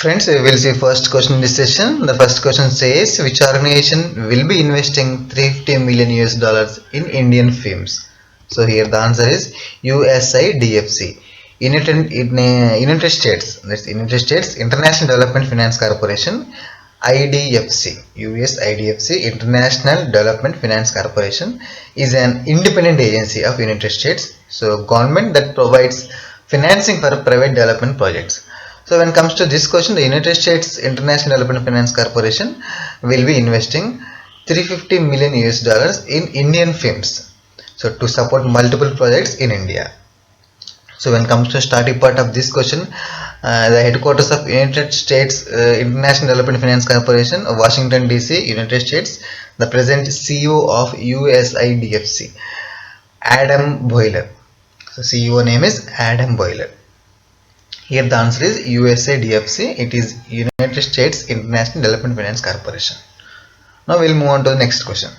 Friends, we will see first question in this session. The first question says, which organization will be investing 350 million US dollars in Indian films? So here the answer is USIDFC. United States, that's United States International Development Finance Corporation, IDFC, USIDFC International Development Finance Corporation is an independent agency of United States. So government that provides financing for private development projects. So when it comes to this question, the United States International Development Finance Corporation will be investing 350 million US dollars in Indian films. So to support multiple projects in India. So when it comes to starting part of this question, the headquarters of United States International Development Finance Corporation, Washington DC, United States. The present CEO of USIDFC, Adam Boiler. So CEO name is Adam Boiler. Here the answer is USADFC. It is United States International Development Finance Corporation. Now we'll move on to the next question.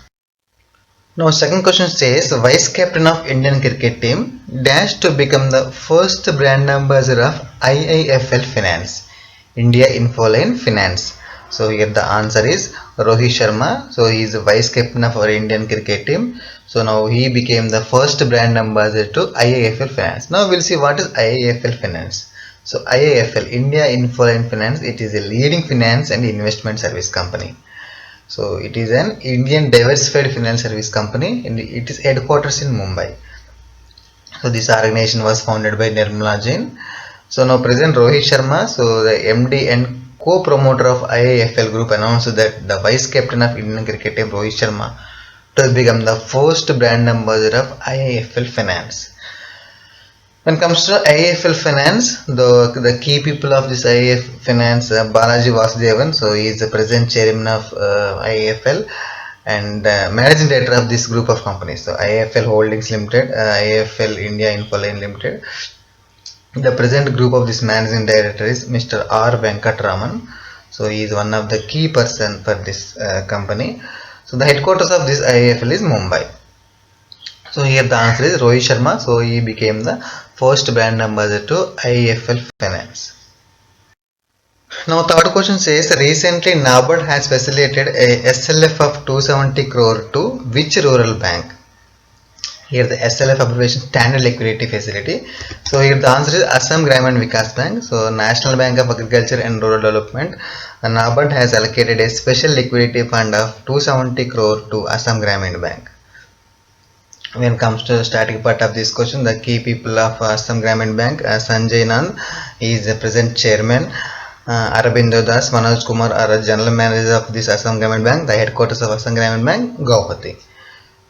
Now second question says, vice captain of Indian cricket team dash to become the first brand ambassador of IIFL Finance, India Infoline Finance. So here the answer is Rohit Sharma. So he is the vice captain of our Indian cricket team. So now he became the first brand ambassador to IIFL Finance. Now we'll see what is IIFL Finance. So IIFL, India Infoline Finance, it is a leading finance and investment service company. So it is an Indian diversified finance service company and it is headquarters in Mumbai. So this organization was founded by Nirmala Jain. So now President Rohit Sharma, so the MD and co-promoter of IIFL Group, announced that the vice captain of Indian cricket team Rohit Sharma to become the first brand ambassador of IIFL Finance. When it comes to IIFL Finance, the key people of this IIFL Finance, Balaji Vasudevan, so he is the present chairman of IIFL and managing director of this group of companies. So IIFL Holdings Limited, IIFL India Infoline Limited. The present group of this managing director is Mr. R. Venkatraman. So he is one of the key person for this company. So the headquarters of this IIFL is Mumbai. So here the answer is Rohit Sharma. So he became the first brand ambassador to IIFL Finance. Now third question says, recently NABARD has facilitated a SLF of 270 crore to which rural bank? Here the SLF abbreviation, Standard Liquidity Facility. So here the answer is Assam Gramin Vikas Bank. So National Bank of Agriculture and Rural Development, NABARD has allocated a special liquidity fund of 270 crore to Assam Gramin Bank. When it comes to the static part of this question, the key people of Assam Gramin Bank, Sanjay Nand, he is the present chairman. Arabindo Das, Manoj Kumar are general manager of this Assam Gramin Bank. The headquarters of Assam Gramin Bank, Guwahati.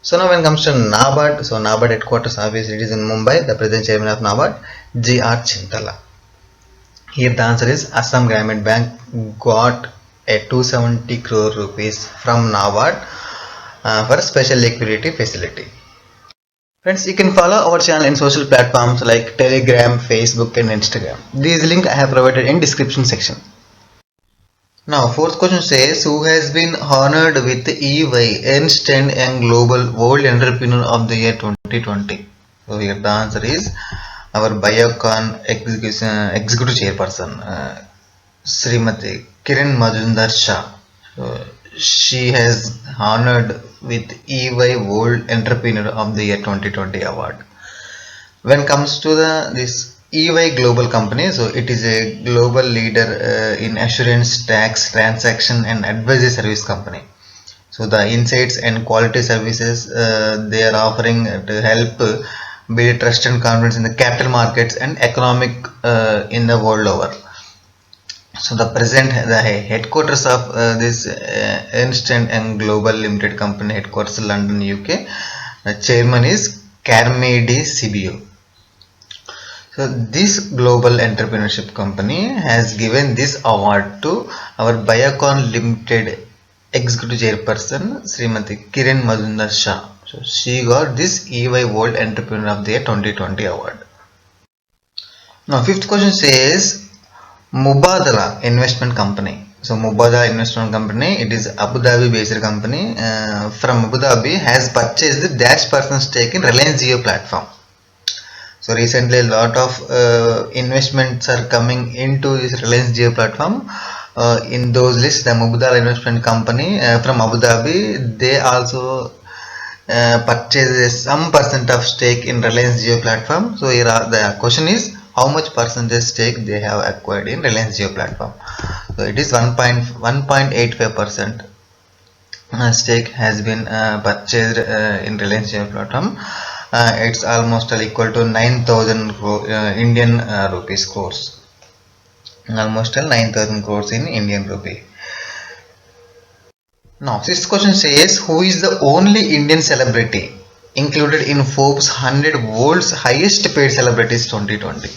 So now when it comes to NABARD, so NABARD headquarters obviously it is in Mumbai. The present chairman of NABARD, G.R. Chintala. Here the answer is Assam Gramin Bank got a 270 crore rupees from NABARD for special liquidity facility. Friends, you can follow our channel in social platforms like Telegram, Facebook and Instagram. These links I have provided in description section. Now fourth question says, who has been honored with EY Ernst & Young Global World Entrepreneur of the Year 2020? So here the answer is our Biocon Executive Chairperson, Srimati Kiran Majumdar Shah. So she has honored with EY World Entrepreneur of the Year 2020 award. When it comes to this EY global company, so it is a global leader in assurance, tax, transaction and advisory service company. So the insights and quality services they are offering to help build trust and confidence in the capital markets and economic in the world over. So the headquarters of this Ernst & Young Global Limited Company, headquarters London, UK. The chairman is Carmody Sibio. So this global entrepreneurship company has given this award to our Biocon Limited Executive Chairperson, Srimati Kiran Majumdar Shah. So she got this EY World Entrepreneur of the Year 2020 award. Now fifth question says, Mubadala Investment Company. So Mubadala Investment Company, it is Abu Dhabi based company from Abu Dhabi, has purchased the dash % stake in Reliance Jio platform. So recently a lot of investments are coming into this Reliance Jio platform. In those lists, the Mubadala Investment Company from Abu Dhabi, they also purchases some percent of stake in Reliance Jio platform. So here the question is how much percentage stake they have acquired in Reliance Jio platform. So it is 1.85% stake has been purchased in Reliance Jio platform. It's almost equal to 9,000 Indian rupees crores. Almost 9,000 crores in Indian rupee. Now, this question says, who is the only Indian celebrity included in Forbes 100 World's Highest Paid Celebrities 2020?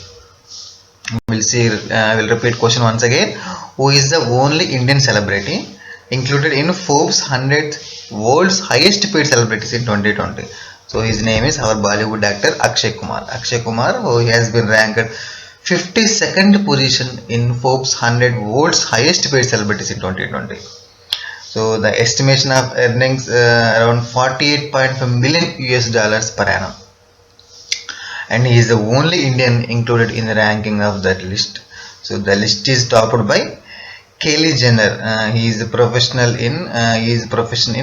We'll see. We'll repeat question once again. Who is the only Indian celebrity included in Forbes 100 World's Highest Paid Celebrities in 2020? So his name is our Bollywood actor Akshay Kumar. Akshay Kumar, who has been ranked 52nd position in Forbes 100 World's Highest Paid Celebrities in 2020. So the estimation of earnings around 48.5 million US dollars per annum, and he is the only Indian included in the ranking of that list. So the list is topped by Kylie Jenner. He is a professional in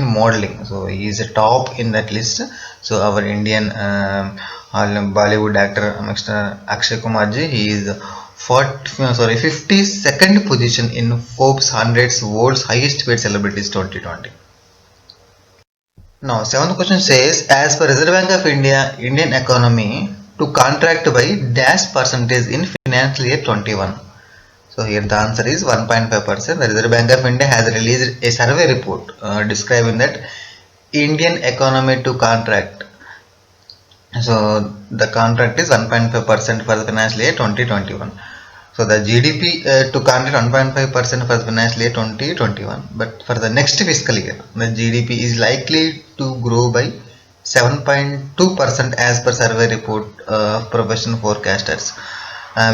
modeling. So he is a top in that list. So our Indian Bollywood actor Mr. Akshay Kumar ji, he is 52nd position in Forbes 100's World's Highest Paid Celebrities 2020. Now, seventh question says, as per Reserve Bank of India, Indian economy to contract by dash percentage in financial year 21. So here the answer is 1.5%. The Reserve Bank of India has released a survey report describing that Indian economy to contract. So the contract is 1.5% for the financial year 2021. So the GDP to contract 1.5% for the financial year 2021. But for the next fiscal year, the GDP is likely to grow by 7.2% as per survey report of professional forecasters,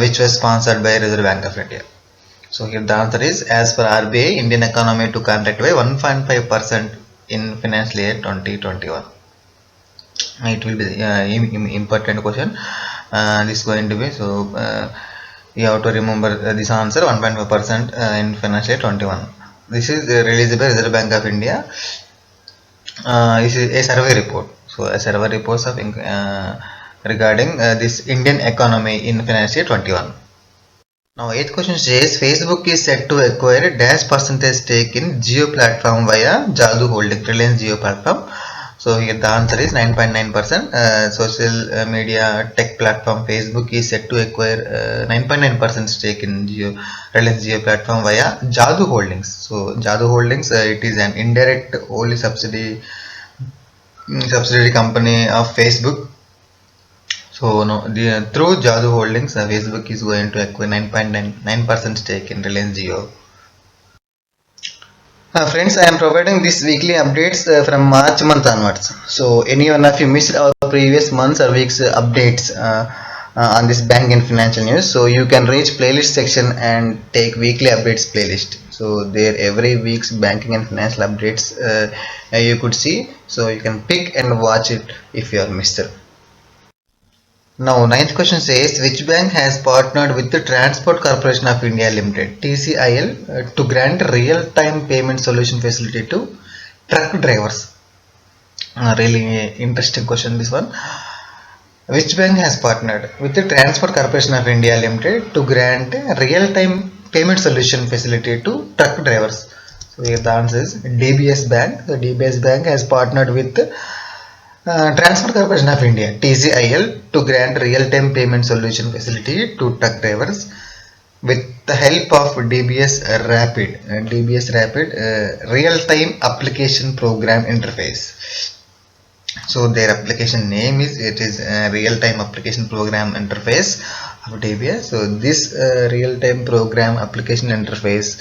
which was sponsored by Reserve Bank of India. So here the answer is, as per RBI, Indian economy to contract by 1.5% in financial year 2021. It will be important question. This is going to be so. You have to remember this answer 1.5% in financial year 21. This is released by Reserve Bank of India. This is a survey report. So a survey report of regarding this Indian economy in financial year 21. Now, eighth question says, Facebook is set to acquire dash percentage stake in Jio platform via Jadoo Holding, Reliance Jio platform. So here the answer is 9.9%. Social media tech platform Facebook is set to acquire 9.9% stake in Reliance Jio platform via Jadoo Holdings. So Jadoo Holdings, it is an indirect wholly subsidiary company of Facebook. So through Jadoo Holdings, Facebook is going to acquire 9.9% stake in Reliance Jio. Friends, I am providing these weekly updates from March month onwards. So any one of you missed our previous months or weeks updates on this bank and financial news, so you can reach playlist section and take weekly updates playlist. So there every week's banking and financial updates you could see. So you can pick and watch it if you are missed it. Now, ninth question says, which bank has partnered with the Transport Corporation of India Limited (TCIL) to grant real-time payment solution facility to truck drivers? Really interesting question, this one. Which bank has partnered with the Transport Corporation of India Limited to grant real-time payment solution facility to truck drivers? So here the answer is DBS Bank. The DBS Bank has partnered with Transport Corporation of India (TCIL) to grant real-time payment solution facility to truck drivers with the help of DBS Rapid. Real-time application program interface. So their application name is real-time application program interface of DBS. So this real-time program application interface,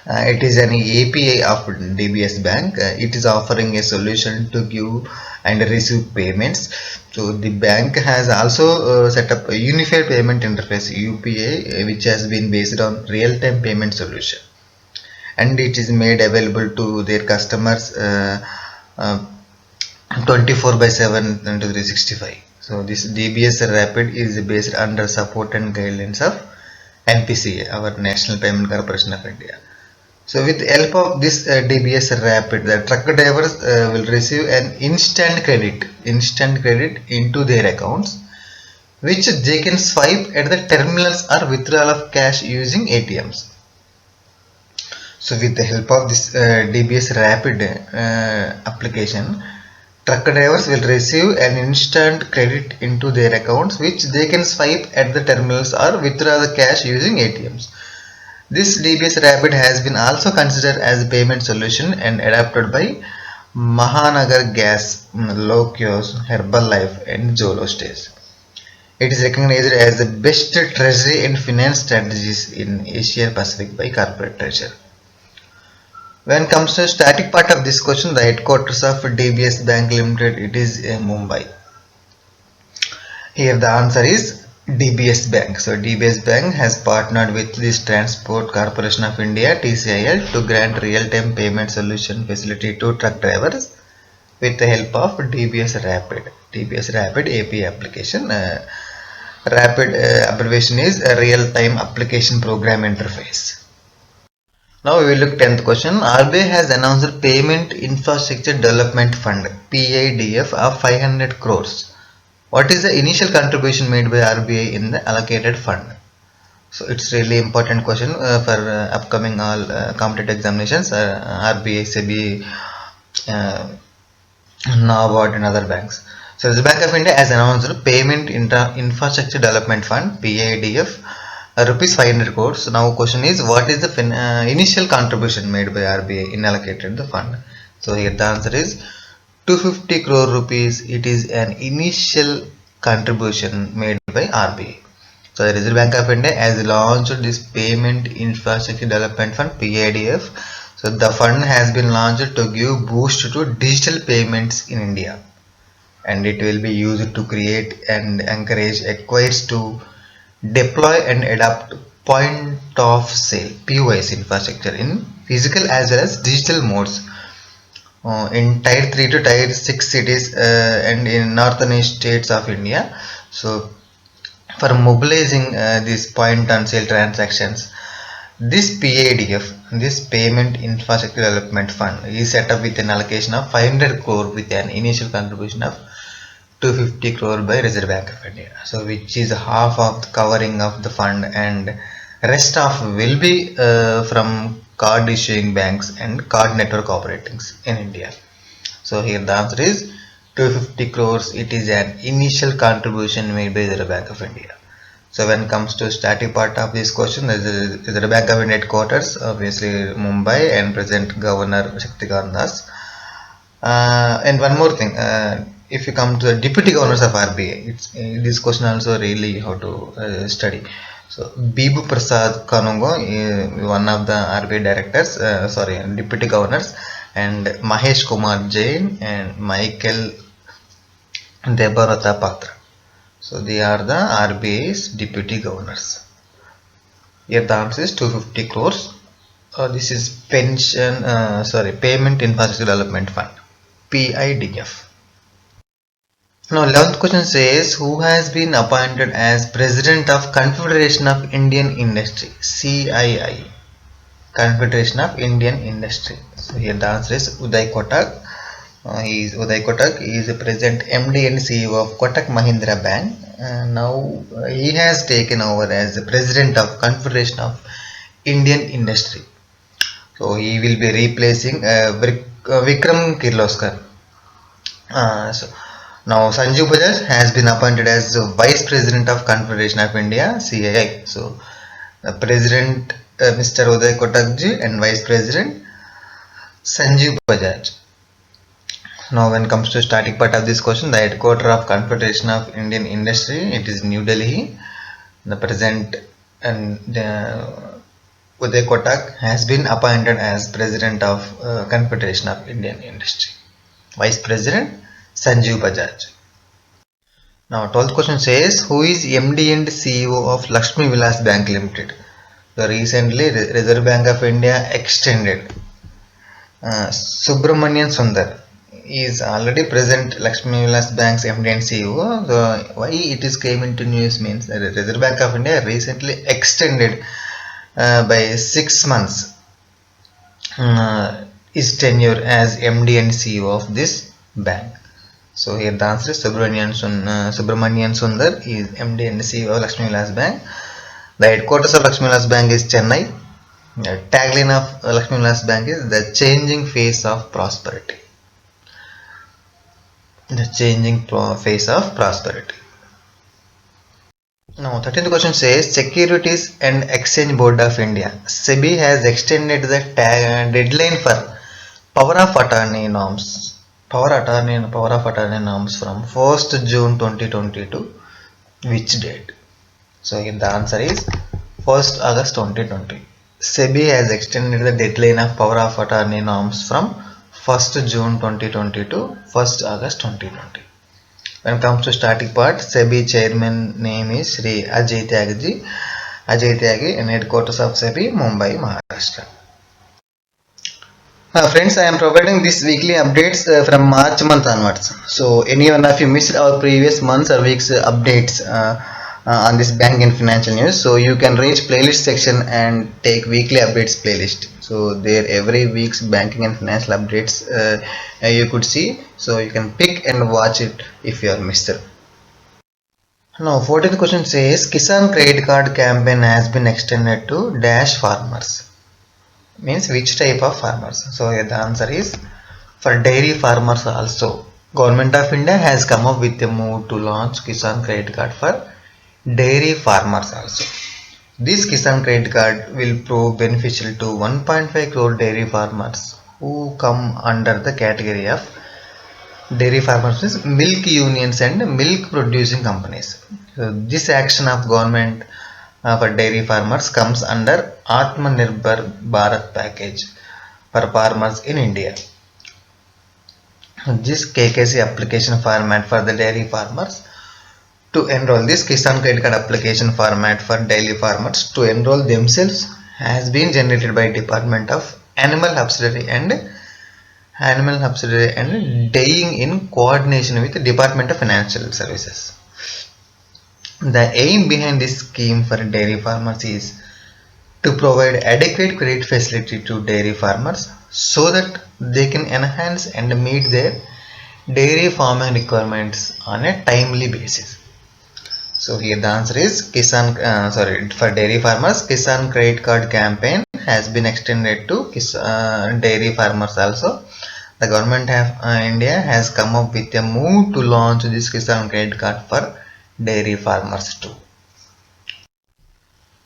it is an API of DBS Bank. It is offering a solution to give and receive payments. So the bank has also set up a unified payment interface UPI, which has been based on real-time payment solution, and it is made available to their customers 24/7 into 365. So this DBS Rapid is based under support and guidelines of NPCA, our National Payment Corporation of India. So with the help of this DBS Rapid, the truck drivers will receive an instant credit into their accounts, which they can swipe at the terminals or withdrawal of cash using ATMs. So with the help of this DBS Rapid application, truck drivers will receive an instant credit into their accounts, which they can swipe at the terminals or withdraw the cash using ATMs. This DBS Rapid has been also considered as a payment solution and adopted by Mahanagar Gas, Lokios, Herbalife and Zolo Stays. It is recognized as the best treasury and finance strategies in Asia Pacific by Corporate Treasury. When it comes to static part of this question, the headquarters of DBS Bank Limited, it is in Mumbai. Here the answer is DBS Bank. So DBS Bank has partnered with this Transport Corporation of India TCIL to grant real-time payment solution facility to truck drivers with the help of DBS Rapid. DBS Rapid API application. Rapid abbreviation is a real-time application program interface. Now we will look 10th question. RBI has announced Payment Infrastructure Development Fund PIDF of 500 crores. What is the initial contribution made by RBI in the allocated fund? So it's really important question for upcoming all competitive examinations. RBI, SEBI, NABARD and other banks. So the Bank of India has announced Payment Infrastructure Development Fund PIDF rupees 500 crores. Now question is, what is the initial contribution made by RBI in allocated the fund? So here the answer is 250 crore rupees. It is an initial contribution made by RBI. So the Reserve Bank of India has launched this Payment Infrastructure Development Fund PIDF. So the fund has been launched to give boost to digital payments in India, and it will be used to create and encourage acquirers to deploy and adopt point of sale POS infrastructure in physical as well as digital modes in tier 3 to tier 6 cities and in northern east states of India. So for mobilizing these point on sale transactions, this PIDF, this Payment Infrastructure Development Fund, is set up with an allocation of 500 crore with an initial contribution of 250 crore by Reserve Bank of India. So which is half of the covering of the fund, and rest of will be from card issuing banks and card network operators in India. So here the answer is 250 crores. It is an initial contribution made by the Reserve Bank of India. So when it comes to static part of this question, the Reserve Bank of India headquarters, obviously Mumbai, and present Governor Shaktikant Das. And one more thing, if you come to the deputy governors of RBI, this question also really how to study. So Bibu Prasad Kanungo, one of the RBI directors, deputy governors, and Mahesh Kumar Jain and Michael Debarata Patra. So they are the RBI's deputy governors. Here the answer is 250 crores. This is Payment Infrastructure Development Fund, PIDF. Now 11th question says, who has been appointed as President of Confederation of Indian Industry, CII, Confederation of Indian Industry? So here the answer is Uday Kotak. Uday Kotak is the present MD and CEO of Kotak Mahindra Bank. Now he has taken over as the President of Confederation of Indian Industry. So he will be replacing Vikram Kirloskar. Now Sanjeev Bajaj has been appointed as Vice President of Confederation of India, CII. So the President Mr. Uday Kotakji and Vice President Sanjeev Bajaj. Now when it comes to static part of this question, the headquarters of Confederation of Indian Industry, it is New Delhi. The present and Uday Kotak has been appointed as President of Confederation of Indian Industry. Vice President Sanjeev Bajaj. Now 12th question says, who is MD and CEO of Lakshmi Vilas Bank Limited? So recently Reserve Bank of India extended Subramanian Sundar. is already present Lakshmi Vilas Bank's MD and CEO. So why it is came into news means that the Reserve Bank of India recently extended by 6 months his tenure as MD and CEO of this bank. So here the answer is Subramanian Sundar is MD and CEO of Lakshmi Vilas Bank. The headquarters of Lakshmi Vilas Bank is Chennai. The tagline of Lakshmi Vilas Bank is the changing face of prosperity. The changing face of prosperity. Now, 13th question says Securities and Exchange Board of India (SEBI) has extended the deadline for power of attorney norms. Power of attorney norms from 1st June 2020 to which date? So here the answer is 1st August 2020. SEBI has extended the deadline of power of attorney norms from 1st June 2020 to 1st August 2020. When it comes to static part, SEBI chairman name is Sri Ajay Tyagi. Ajay Tyagi and headquarters of SEBI, Mumbai, Maharashtra. Friends, I am providing these weekly updates from March month onwards. So any one of you missed our previous months or weeks updates on this bank and financial news, so you can reach playlist section and take weekly updates playlist. So there every week's banking and financial updates you could see. So you can pick and watch it if you are missed it. Now 14th question says Kisan credit card campaign has been extended to dash farmers. Means which type of farmers? So here the answer is for dairy farmers also. Government of India has come up with a move to launch Kisan credit card for dairy farmers also. This Kisan credit card will prove beneficial to 1.5 crore dairy farmers who come under the category of dairy farmers means milk unions and milk producing companies. So this action of government for dairy farmers comes under Atmanirbhar Bharat package for farmers in India. This KKC application format for the dairy farmers to enroll, this Kisan credit card application format for dairy farmers to enroll themselves has been generated by Department of Animal Husbandry and Dyeing in coordination with the Department of Financial Services. The aim behind this scheme for dairy farmers is to provide adequate credit facility to dairy farmers so that they can enhance and meet their dairy farming requirements on a timely basis. So here the answer is for dairy farmers, Kisan credit card campaign has been extended to dairy farmers also. The government of India has come up with a move to launch this Kisan credit card for dairy farmers too.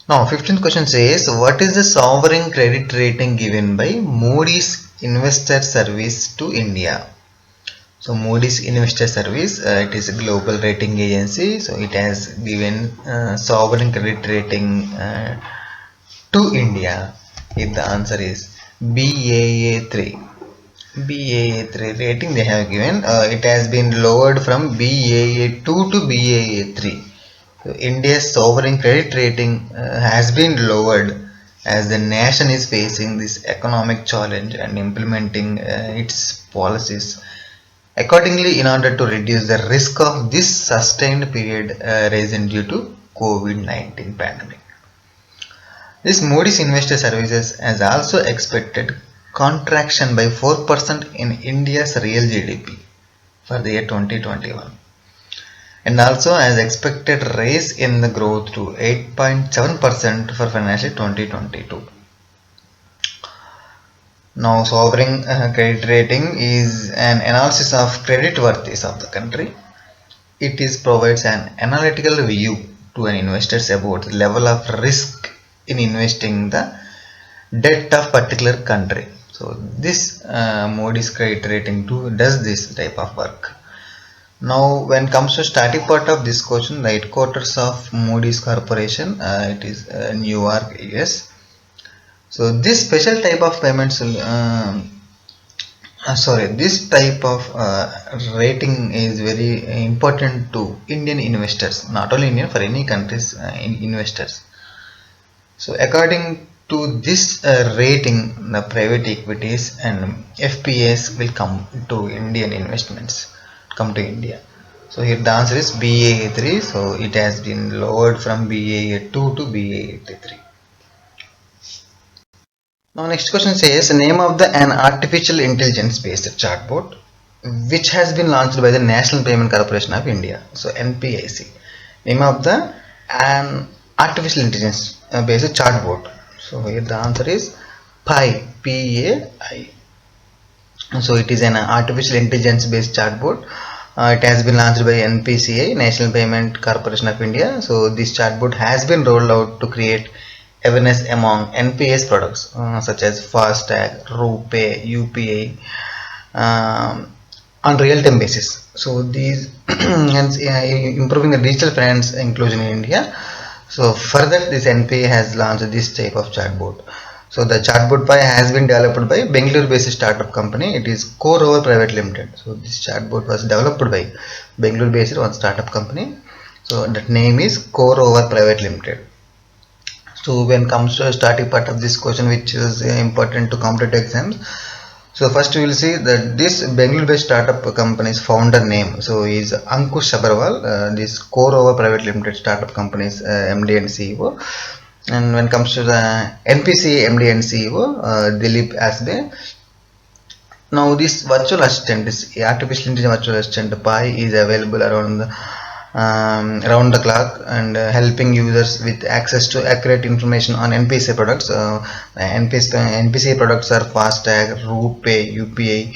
Now 15th question says what is the sovereign credit rating given by Moody's Investor Service to India? So Moody's Investor Service, it is a global rating agency, so it has given sovereign credit rating to India. If the answer is Baa3. Baa3 rating they have given, it has been lowered from Baa2 to Baa3. So India's sovereign credit rating has been lowered as the nation is facing this economic challenge and implementing its policies accordingly in order to reduce the risk of this sustained period risen due to COVID-19 pandemic. This Moody's Investor Services has also expected contraction by 4% in India's real GDP for the year 2021 and also has expected rise in the growth to 8.7% for financial 2022. Now sovereign credit rating is an analysis of credit worthiness of the country. It provides an analytical view to an investors about the level of risk in investing the debt of particular country. So this Moody's credit rating too does this type of work. Now when it comes to static part of this question, the headquarters of Moody's Corporation, it is New York, US. So this special type of payments, this type of rating is very important to Indian investors, not only Indian, for any countries investors. So according to this rating, the private equities and FPAs will come to Indian investments, come to India. So here the answer is BA3. So it has been lowered from BA2 to BA83. Now next question says name of an artificial intelligence based chatbot which has been launched by the National Payment Corporation of India. So NPIC. Name of the an artificial intelligence based chatbot. So here the answer is Pi, P-A-I. So it is an artificial intelligence based chatbot. It has been launched by NPCI, National Payment Corporation of India. So this chatbot has been rolled out to create awareness among NPS products such as FASTag, RuPay, UPI on real-time basis. So these hence improving the digital finance inclusion in India. So further, this NPA has launched this type of chatbot. So the chatbot Pi has been developed by Bangalore-based startup company. It is CoreOver Private Limited. So this chatbot was developed by Bangalore-based one startup company. So that name is CoreOver Private Limited. So when comes to starting part of this question, which is important to competitive exams. So first we will see that this Bangalore-based startup company's founder name. So is Ankush Sabharwal. This CoreOver Private Limited startup company's MD and CEO. And when it comes to the NPC MD and CEO, Dilip Asbe. Now this virtual assistant, this artificial intelligence virtual assistant Pi is available around the clock and helping users with access to accurate information on NPCI products. NPCI products are FASTag, RuPay, UPI.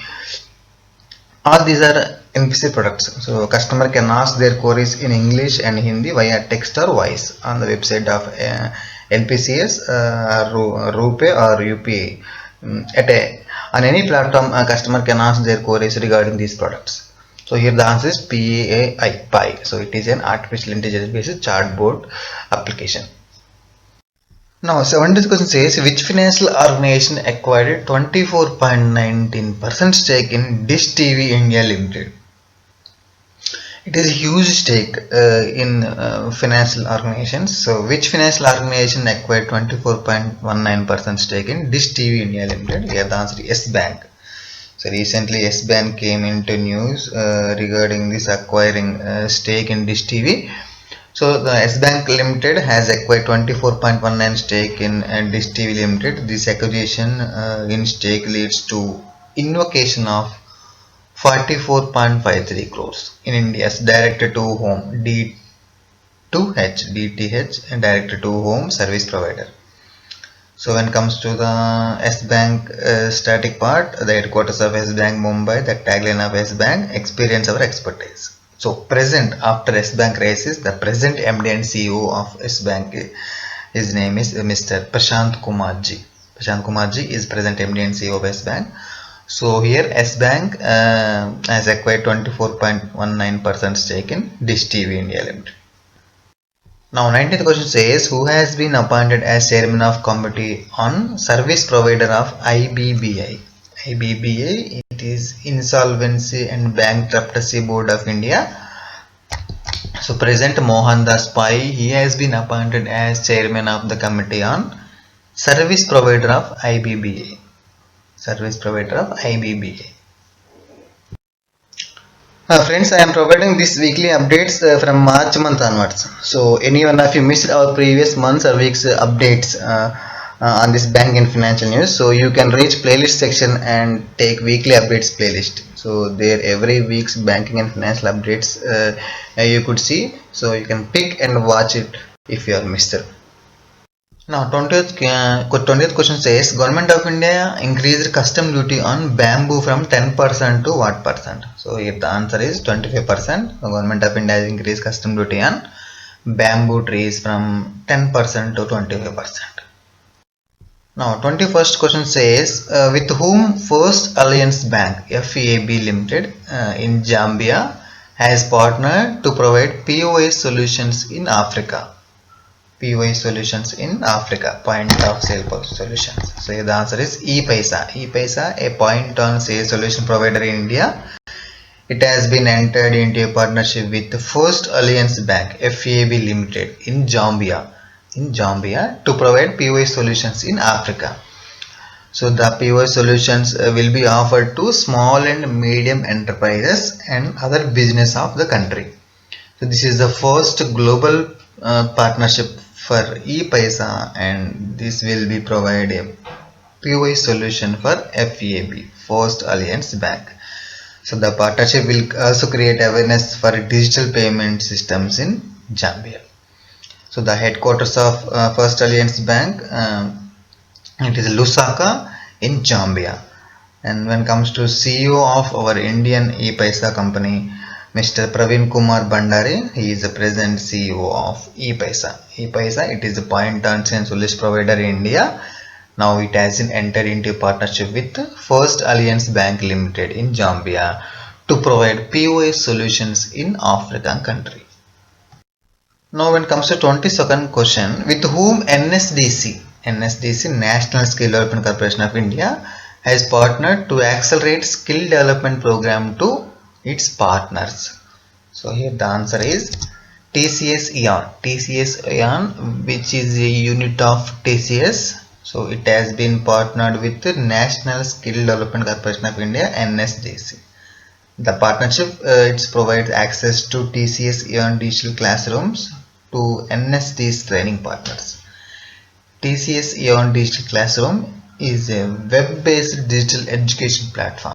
All these are NPCI products. So customer can ask their queries in English and Hindi via text or voice on the website of NPCS, RuPay or UPI. On any platform, a customer can ask their queries regarding these products. So here the answer is PAI, Pi. So it is an artificial intelligence based chatbot application. Now 70th question says which financial organization acquired 24.19% stake in Dish TV India Limited? It is a huge stake in financial organizations. So which financial organization acquired 24.19% stake in Dish TV India Limited? Here the answer is S Bank. So recently S Bank came into news regarding this acquiring stake in Dish TV. So the S Bank Limited has acquired 24.19 stake in Dish TV Limited. This acquisition in stake leads to invocation of 44.53 crores in India's direct to home DTH and direct to home service provider. So when it comes to the S Bank static part, the headquarters of S Bank Mumbai, the tagline of S Bank, experience our expertise. So present after S Bank raises, the present MD and CEO of S Bank, his name is Mr. Prashant Kumarji. Prashant Kumarji is present MD and CEO of S Bank. So here S Bank has acquired 24.19% stake in Dish TV India Limited. Now 19th question says who has been appointed as chairman of committee on service provider of IBBI? IBBI, it is Insolvency and Bankruptcy Board of India. So present Mohan Das Pai, he has been appointed as chairman of the committee on service provider of IBBI. Service provider of IBBI. Friends, I am providing these weekly updates from March month onwards. So any one of you missed our previous months or weeks updates on this bank and financial news, so you can reach playlist section and take weekly updates playlist. So there every week's banking and financial updates you could see. So you can pick and watch it if you are missed it. Now 20th question says Government of India increased custom duty on bamboo from 10% to what percent? So here the answer is 25%. The Government of India has increased custom duty on bamboo trees from 10% to 25%. Now 21st question says with whom First Alliance Bank FEAB Limited in Zambia has partnered to provide POS solutions in Africa? POS solutions in Africa, point of sale solutions. So here the answer is ePaisa. ePaisa, a point on sale solution provider in India. It has been entered into a partnership with the First Alliance Bank FEAB Limited in Zambia. in Zambia to provide POS solutions in Africa. So the POS solutions will be offered to small and medium enterprises and other business of the country. So this is the first global partnership for ePaisa, and this will be provide a POS solution for FEAB, First Alliance Bank. So the partnership will also create awareness for digital payment systems in Zambia. So the headquarters of First Alliance Bank, it is Lusaka in Zambia. And when it comes to CEO of our Indian ePaisa company, Mr. Praveen Kumar Bandari, he is the present CEO of ePaisa. ePaisa, it is a point-on-chain solution provider in India. Now it has entered into a partnership with First Alliance Bank Limited in Zambia to provide POS solutions in African country. Now when it comes to 22nd question, with whom NSDC National Skill Development Corporation of India has partnered to accelerate skill development program to its partners. So here the answer is TCS Ion. TCS Ion, which is a unit of TCS. So it has been partnered with the National Skill Development Corporation of India, NSDC. The partnership it provides access to TCS Ion digital classrooms to NSD's training partners. TCS Ion Digital Classroom is a web-based digital education platform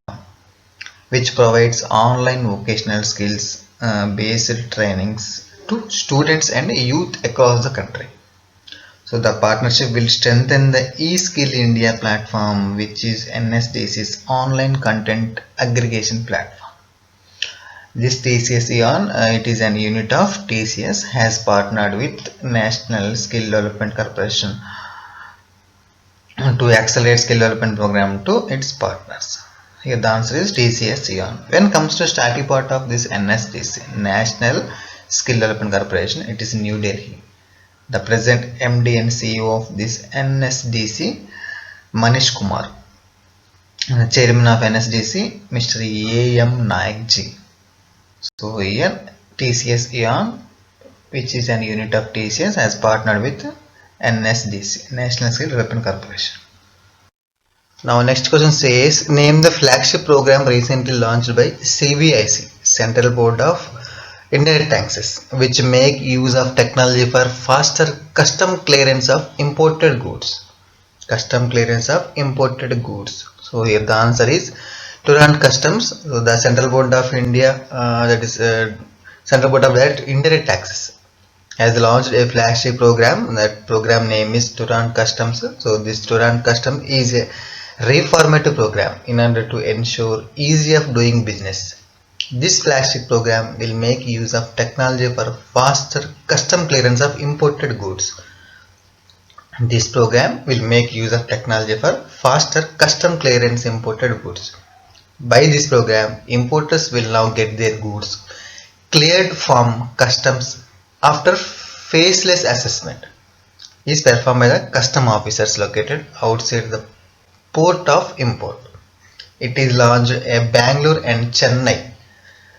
which provides online vocational skills based trainings to students and youth across the country. So the partnership will strengthen the eSkill India platform, which is NSDC's online content aggregation platform. This TCS Ion, it is an unit of TCS, has partnered with National Skill Development Corporation to accelerate skill development program to its partners. Here the answer is TCS Ion. When it comes to starting part of this NSDC, National Skill Development Corporation, it is New Delhi. The present MD and CEO of this NSDC, Manish Kumar. Chairman of NSDC, Mr. A.M. Nayak ji. So here TCS Ion, which is an unit of TCS, has partnered with NSDC, National Skill Development Corporation. Now next question says, name the flagship program recently launched by CBIC, Central Board of Indirect Taxes, which make use of technology for faster custom clearance of imported goods. Custom clearance of imported goods. So here the answer is Turant Customs. So the Central Board of India, that is Central Board of Indirect Taxes, has launched a flagship program. That program name is Turant Customs. So this Turant Customs is a reformative program in order to ensure ease of doing business. This flagship program will make use of technology for faster custom clearance of imported goods. This program will make use of technology for faster custom clearance imported goods. By this program, importers will now get their goods cleared from customs after faceless assessment is performed by the custom officers located outside the port of import. It is launched at Bangalore and Chennai.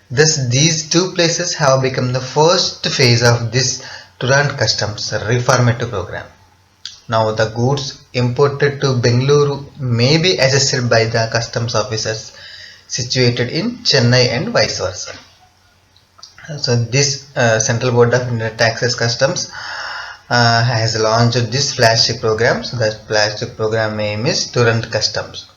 Thus, these two places have become the first phase of this Turant Customs reformative program. Now, the goods imported to Bengaluru may be assessed by the customs officers situated in Chennai and vice versa. So, this Central Board of Indirect Taxes Customs has launched this flagship program. So, the flagship program name is Turant Customs.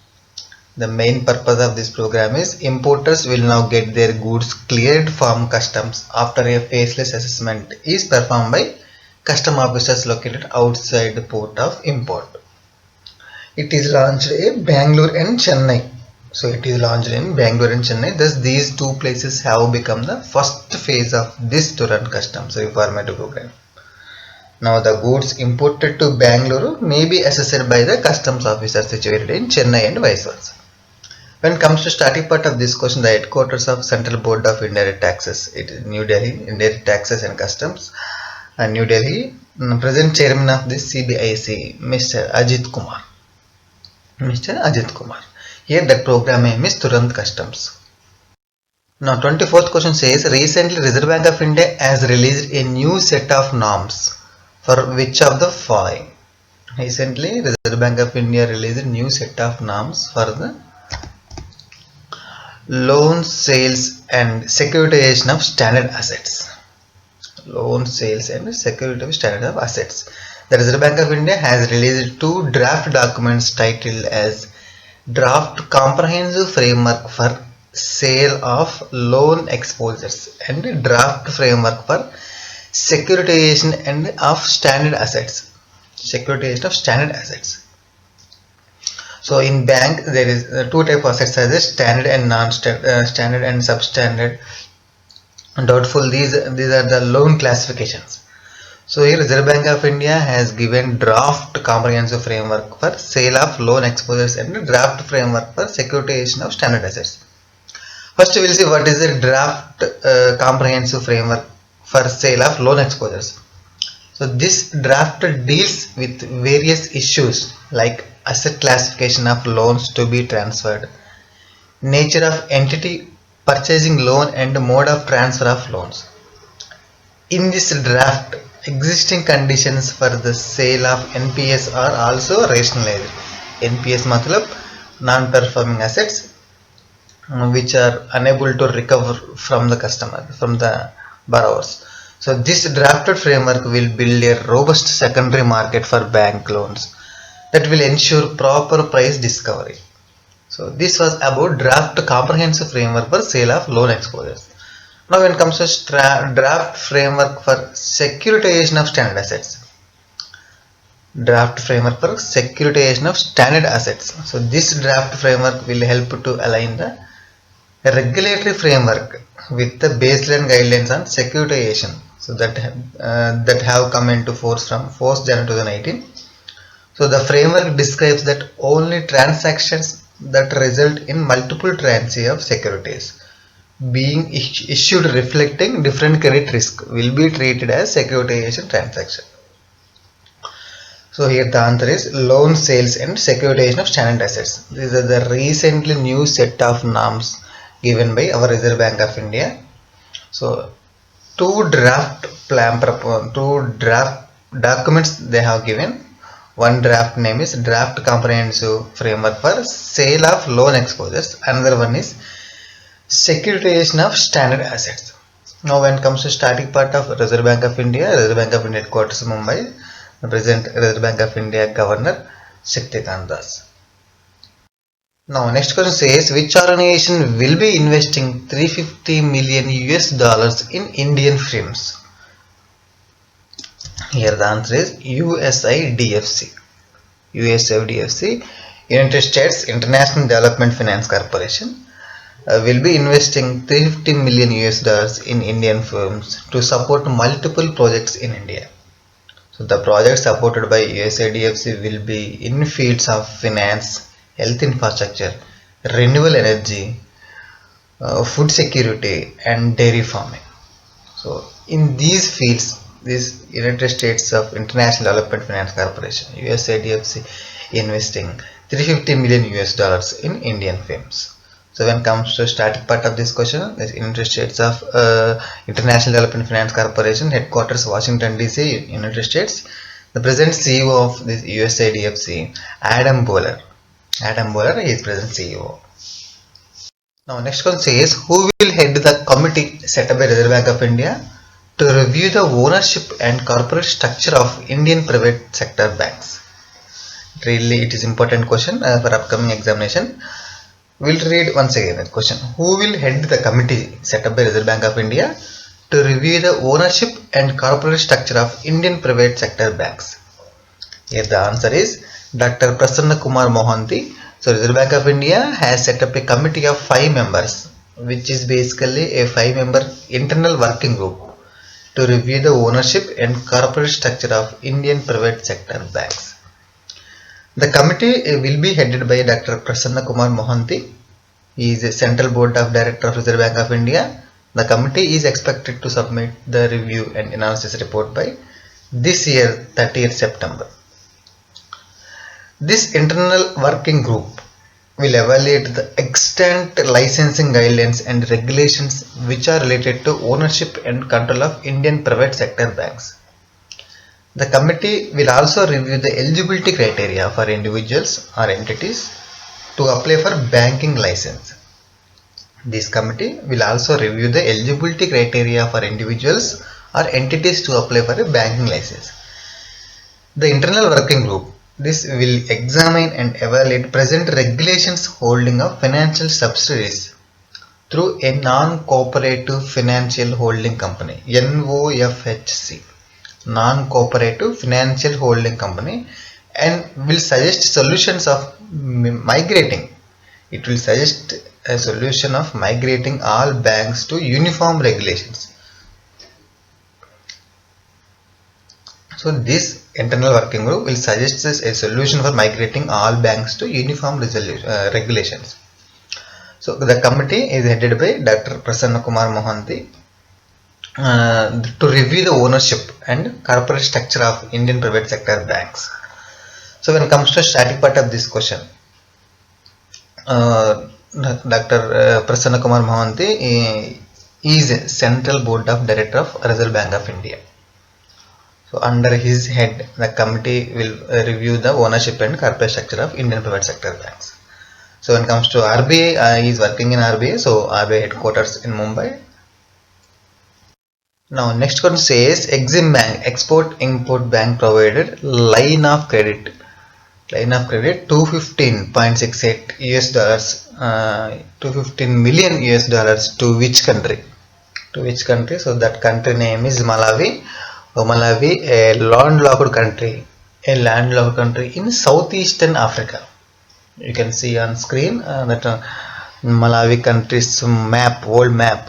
The main purpose of this program is importers will now get their goods cleared from customs after a faceless assessment is performed by custom officers located outside the port of import. It is launched in Bangalore and Chennai. So it is launched in Bangalore and Chennai. Thus these two places have become the first phase of this Turant Customs reformative program. Now the goods imported to Bangalore may be assessed by the customs officers situated in Chennai and vice versa. When it comes to starting part of this question, the headquarters of Central Board of Indirect Taxes, it is New Delhi, Indirect Taxes and Customs, and New Delhi. Present chairman of this CBIC, Mr. Ajit Kumar. Mr. Ajit Kumar. Here the program name is Turant Customs. Now 24th question says, recently Reserve Bank of India has released a new set of norms for which of the following? Recently, Reserve Bank of India released a new set of norms for the loan sales and securitization of standard assets. Loan sales and securitization of standard of assets. The Reserve Bank of India has released two draft documents titled as Draft Comprehensive Framework for Sale of Loan Exposures and Draft Framework for Securitization and of Standard Assets. Securitization of standard assets. So in bank there is two type of assets as standard and non-standard and substandard. Doubtful, these are the loan classifications. So here Reserve Bank of India has given draft comprehensive framework for sale of loan exposures and draft framework for securitization of standard assets. First we will see what is the draft comprehensive framework for sale of loan exposures. So this draft deals with various issues like asset classification of loans to be transferred, nature of entity purchasing loan and mode of transfer of loans. In this draft, existing conditions for the sale of NPS are also rationalized. NPS matlab non-performing assets which are unable to recover from the customer, from the borrowers. So this drafted framework will build a robust secondary market for bank loans that will ensure proper price discovery. So this was about draft comprehensive framework for sale of loan exposures. Now when it comes to draft framework for securitization of standard assets. Draft framework for securitization of standard assets. So this draft framework will help to align the regulatory framework with the baseline guidelines on securitization. So that have come into force from 1st January 2018. So the framework describes that only transactions that result in multiple tranches of securities being issued reflecting different credit risk will be treated as securitization transaction. So here the answer is loan sales and securitization of standard assets. These are the recently new set of norms given by our Reserve Bank of India. So two draft documents they have given. One draft name is Draft Comprehensive Framework for Sale of Loan Exposures. Another one is Securitization of Standard Assets. Now when it comes to static part of Reserve Bank of India, Reserve Bank of India headquarters Mumbai, the present Reserve Bank of India Governor Shaktikant Das. Now next question says which organization will be investing $350 million in Indian films? Here the answer is USAIDFC. USAIDFC, United States International Development Finance Corporation, will be investing $350 million in Indian firms to support multiple projects in India. So the projects supported by USAIDFC will be in fields of finance, health infrastructure, renewable energy, food security and dairy farming. So in these fields, this United States of International Development Finance Corporation USAIDFC investing $350 million in Indian firms. So when it comes to static part of this question, this United States of International Development Finance Corporation headquarters Washington DC, United States. The present CEO of this USAIDFC, Adam Boehler. Adam Boehler is present CEO. Now next one says who will head the committee set up by Reserve Bank of India to review the ownership and corporate structure of Indian private sector banks? Really it is important question for upcoming examination. We'll read once again the question. Who will head the committee set up by Reserve Bank of India to review the ownership and corporate structure of Indian private sector banks? Here the answer is Dr. Prasanna Kumar Mohanty. So Reserve Bank of India has set up a committee of 5 members, which is basically a 5-member internal working group to review the ownership and corporate structure of Indian private sector banks. The committee will be headed by Dr. Prasanna Kumar Mohanty. He is a Central Board of Directors of Reserve Bank of India. The committee is expected to submit the review and analysis report by this year 30th September. This internal working group will evaluate the extant licensing guidelines and regulations which are related to ownership and control of Indian private sector banks. The committee will also review the eligibility criteria for individuals or entities to apply for banking license. This committee will also review the eligibility criteria for individuals or entities to apply for a banking license. The internal working group, this will examine and evaluate present regulations holding of financial subsidiaries through a non-cooperative financial holding company, NOFHC, non-cooperative financial holding company, and will suggest solutions of migrating. It will suggest a solution of migrating all banks to uniform regulations. So this internal working group will suggest a solution for migrating all banks to uniform regulations. So the committee is headed by Dr. Prasanna Kumar Mohanty to review the ownership and corporate structure of Indian private sector banks. So when it comes to static part of this question, Dr. Prasanna Kumar Mohanty is Central Board of Director of Reserve Bank of India. So under his head, the committee will review the ownership and corporate structure of Indian private sector banks. So when it comes to RBI, he is working in RBI, so RBI headquarters in Mumbai. Now next one says Exim Bank, Export-Import Bank provided line of credit 215.68 US dollars, 215 million US dollars to which country? So that country name is Malawi. Malawi, a landlocked country in southeastern Africa. You can see on screen that Malawi country's map, world map.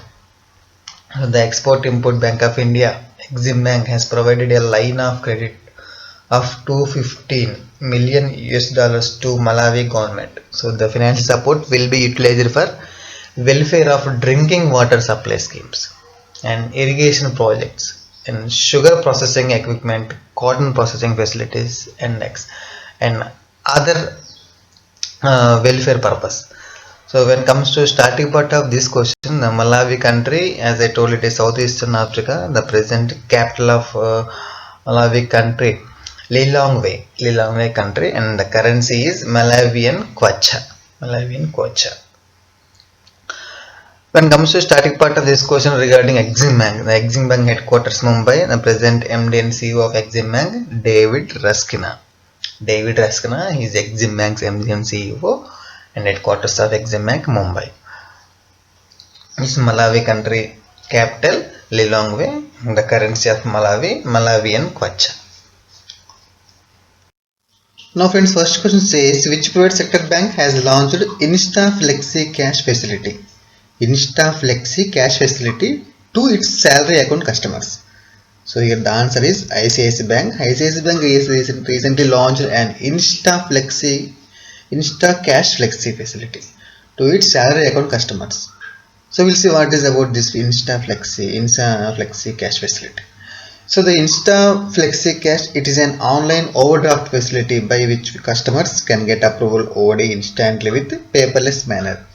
The Export-Import Bank of India, Exim Bank, has provided a line of credit of 215 million US dollars to Malawi government. So the financial support will be utilized for welfare of drinking water supply schemes and irrigation projects and sugar processing equipment, cotton processing facilities, and other welfare purpose. So when it comes to starting part of this question, the Malawi country, as I told, it is southeastern Africa. The present capital of Malawi country, Lilongwe country, and the currency is Malawian kwacha. When it comes to static part of this question regarding Exim Bank, the Exim Bank headquarters Mumbai, the present MD and CEO of Exim Bank, David Raskina. He is Exim Bank's MD and CEO and headquarters of Exim Bank Mumbai. This Malawi country capital Lilongwe, the currency of Malawi, Malawian kwacha. Now friends, first question says which private sector bank has launched Insta Flexi Cash Facility? To its salary account customers. So here the answer is ICICI Bank. ICICI Bank recently launched an Insta Cash Flexi facility to its salary account customers. So we'll see what is about this Insta Flexi Cash facility. So the Insta Flexi Cash, it is an online overdraft facility by which customers can get approval OD instantly with paperless manner.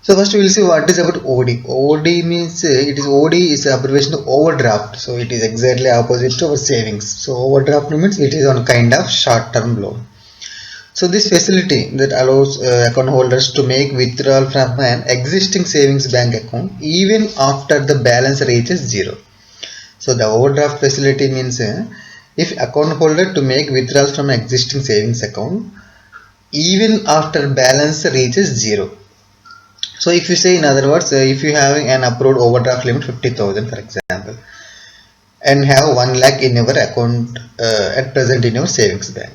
So first we will see what is about OD. OD means OD is abbreviation of overdraft. So it is exactly opposite to our savings. So overdraft means it is on kind of short-term loan. So this facility that allows account holders to make withdrawal from an existing savings bank account even after the balance reaches zero. So the overdraft facility means if account holder to make withdrawal from existing savings account even after balance reaches zero. So if you say, in other words, if you have an approved overdraft limit 50,000 for example, and have 1 lakh in your account at present in your savings bank,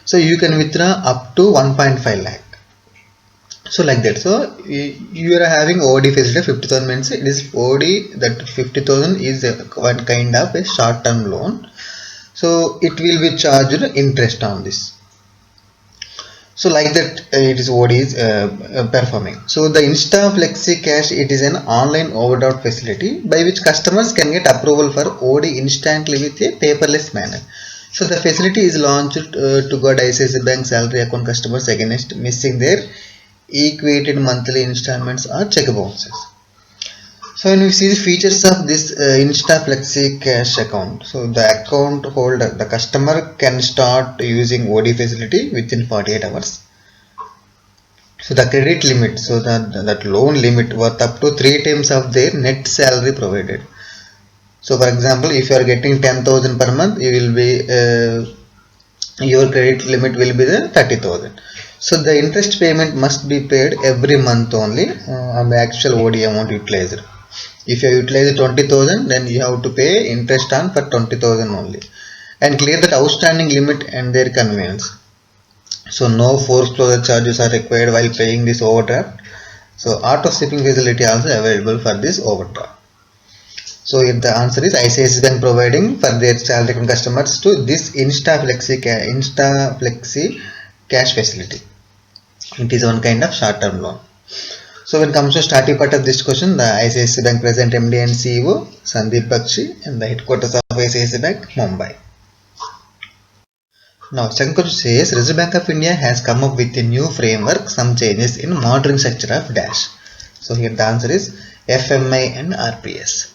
so you can withdraw up to 1.5 lakh. So like that. So you are having OD facility 50,000 means it is OD, that 50,000 is one kind of a short-term loan. So it will be charged interest on this. So like that it is OD is performing. So the Insta Flexi Cash, it is an online overdraft facility by which customers can get approval for OD instantly with a paperless manner. So the facility is launched to guard ICICI Bank salary account customers against missing their equated monthly installments or check bounces. So So when we see the features of this InstaFlexi cash account, so the account holder, the customer can start using OD facility within 48 hours. So the credit limit, so that loan limit worth up to 3 times of their net salary provided. So for example, if you are getting 10,000 per month, you will be your credit limit will be the 30,000. So the interest payment must be paid every month only on the actual OD amount utilized. If you utilize 20,000, then you have to pay interest on for 20,000 only, and clear that outstanding limit and their convenience. So no forced closure charges are required while paying this overdraft. So auto shipping facility also available for this overdraft. So if the answer is ICICI Bank providing for their salary account customers to this InstaFlexi cash facility. It is one kind of short-term loan. So when it comes to starting part of this question, the ICICI Bank present MD and CEO Sandeep Bakshi, and the headquarters of ICICI Bank, Mumbai. Now second question says Reserve Bank of India has come up with a new framework, some changes in monitoring structure of dash. So here the answer is FMI and RPS,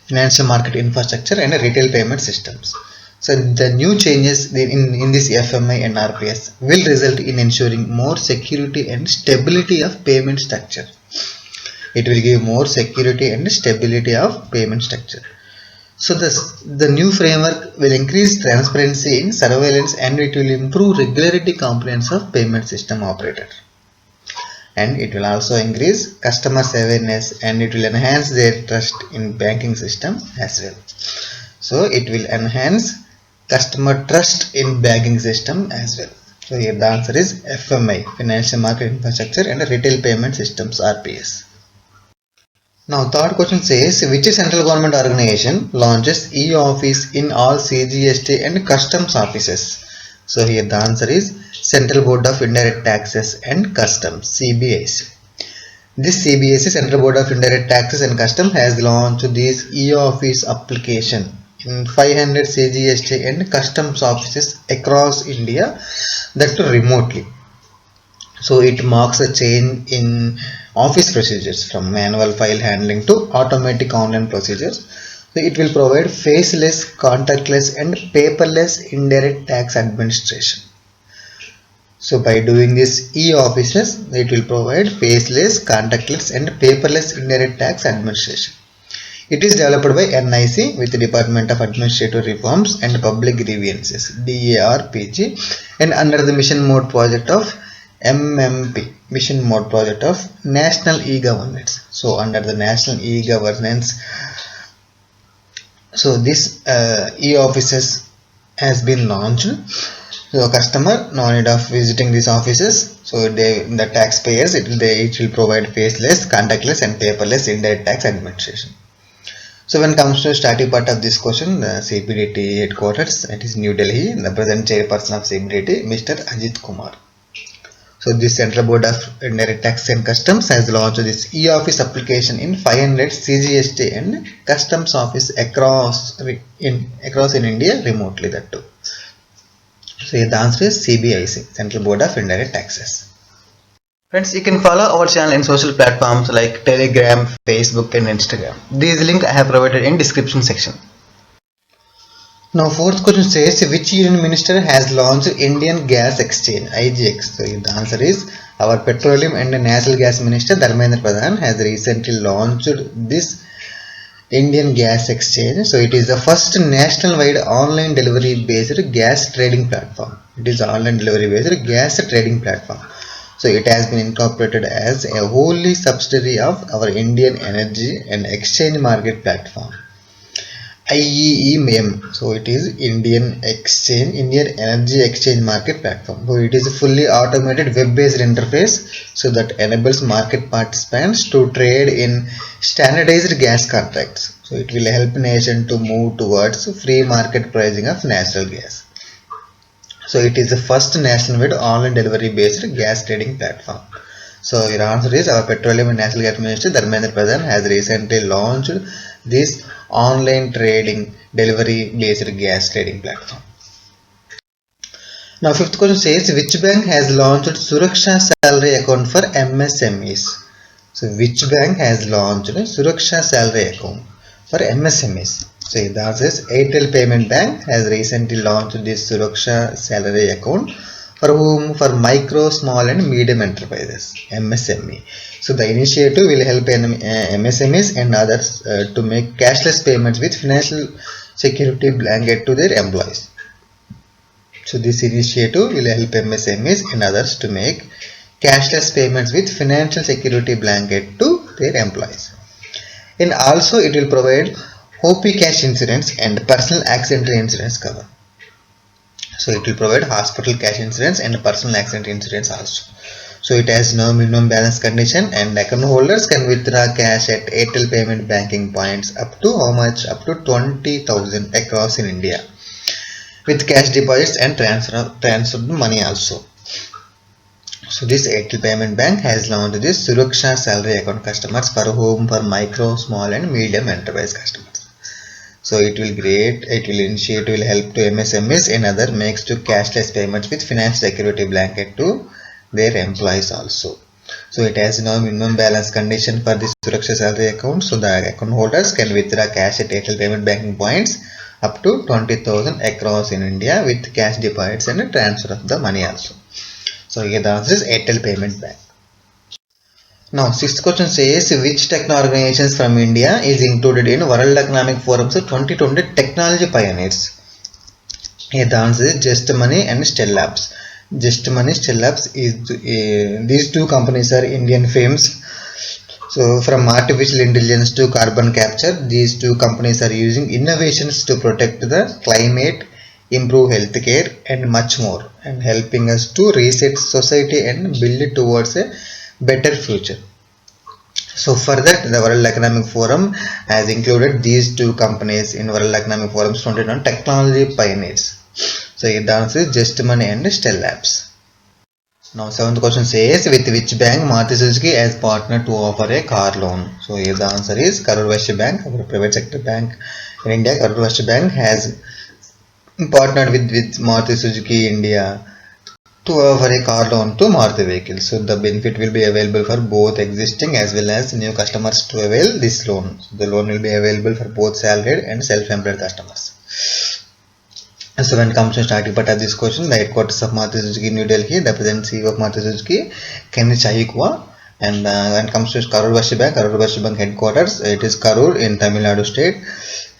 Financial Market Infrastructure and Retail Payment Systems. So the new changes in this FMI and RPS will result in ensuring more security and stability of payment structure. It will give more security and stability of payment structure. So the new framework will increase transparency in surveillance, and it will improve regularity compliance of payment system operator. And it will also increase customers' awareness, and it will enhance their trust in banking system as well. So it will enhance customer trust in banking system as well. So here the answer is FMI, Financial Market Infrastructure and Retail Payment Systems, RPS. Now third question says which central government organization launches e-office in all CGST and customs offices? So here the answer is Central Board of Indirect Taxes and Customs, CBIC. This CBIC, Central Board of Indirect Taxes and Customs, has launched this e-office application in 500 CGST and customs offices across India, that too remotely. So it marks a change in office procedures from manual file handling to automatic online procedures. So it will provide faceless, contactless and paperless indirect tax administration. So by doing this e-offices, it will provide faceless, contactless and paperless indirect tax administration. It is developed by NIC with the Department of Administrative Reforms and Public Grievances, DARPG, and under the mission mode project of MMP, mission mode project of National e-governance. So under the National e-governance, so this e-offices has been launched. So customer no need of visiting these offices. So the taxpayers it will provide faceless, contactless and paperless indirect tax administration. So when it comes to starting part of this question, the CBDT headquarters, it is New Delhi. The present chairperson of CBDT, Mr. Ajit Kumar. So this Central Board of Indirect Tax and Customs has launched this e-office application in 500 CGST and customs office across in India remotely, that too. So here the answer is CBIC, Central Board of Indirect Taxes. Friends, you can follow our channel in social platforms like Telegram, Facebook and Instagram. These links I have provided in description section. Now fourth question says which union minister has launched Indian Gas Exchange, IGX? So the answer is our Petroleum and Natural Gas Minister Dharmendra Pradhan has recently launched this Indian Gas Exchange. So it is the first national-wide online delivery based gas trading platform. It is an online delivery based gas trading platform. So it has been incorporated as a wholly subsidiary of our Indian Energy and Exchange Market Platform, IEEM. So it is Indian Energy Exchange Market Platform. So it is a fully automated web-based interface, so that enables market participants to trade in standardized gas contracts. So it will help nation to move towards free market pricing of natural gas. So it is the first nationwide online delivery based gas trading platform. So your answer is our Petroleum and Natural Gas Minister Dharmendra Pradhan has recently launched this online trading delivery based gas trading platform. Now fifth question says which bank has launched Suraksha salary account for MSMEs? So which bank has launched Suraksha salary account for MSMEs? So the answer is Airtel Payment Bank has recently launched this Suraksha salary account for whom? For micro, small and medium enterprises, MSME. So the initiative will help MSMEs and others to make cashless payments with financial security blanket to their employees. So this initiative will help MSMEs and others to make cashless payments with financial security blanket to their employees. And also it will provide OP cash insurance and personal accidental insurance cover. So it will provide hospital cash insurance and personal accident insurance also. So it has no minimum balance condition, and account holders can withdraw cash at Airtel payment banking points up to how much? Up to 20,000 across in India, with cash deposits and transfer money also. So this Airtel Payment Bank has launched this Suraksha salary account customers for whom? For micro, small and medium enterprise customers. So it will help to MSMEs and other makes to cashless payments with financial security blanket to their employees also. So it has no minimum balance condition for this Suraksha salary account. So the account holders can withdraw cash at Airtel payment banking points up to 20,000 across in India with cash deposits and transfer of the money also. So here the answer is Airtel Payment Bank. Now, sixth question says which tech organizations from India is included in World Economic Forum's 2020 Technology Pioneers? Here the answer is Just Money and Stellar Labs. Just Money, Stellar Labs is these two companies are Indian firms. So from artificial intelligence to carbon capture, these two companies are using innovations to protect the climate, improve healthcare and much more, and helping us to reset society and build it towards a better future. So for that, the World Economic Forum has included these two companies in World Economic Forum's 2021 Technology Pioneers. So the answer is Just Money and Stellar Labs. Now seventh question says with which bank Maruti Suzuki has partnered to offer a car loan? So here the answer is Karur Vysya Bank, our private sector bank in India. Karur Vysya Bank has partnered with Maruti Suzuki India to offer a car loan to Maruti vehicles. So the benefit will be available for both existing as well as new customers to avail this loan. So the loan will be available for both salaried and self-employed customers. So when it comes to starting part of this question, the headquarters of Maruti Suzuki New Delhi, the present CEO of Maruti Suzuki Ken Chahikwa, and when it comes to Karur Vysya Bank headquarters, it is Karur in Tamil Nadu state,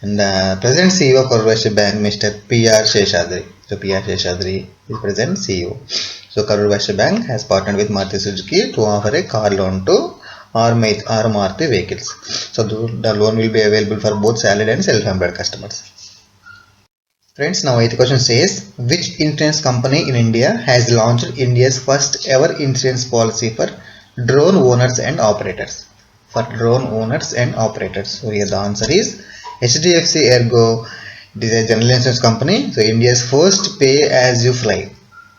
and the present CEO of Karur Vysya Bank, Mr. P.R. Sheshadri. So P.R. Sheshadri is present CEO. So Karur Vysya Bank has partnered with Maruti Suzuki to offer a car loan to Maruti vehicles. So the loan will be available for both salaried and self-employed customers. Friends, now 8th question says which insurance company in India has launched India's first ever insurance policy for drone owners and operators? For drone owners and operators. So here the answer is HDFC Ergo. It is a general insurance company. So India's first pay as you fly.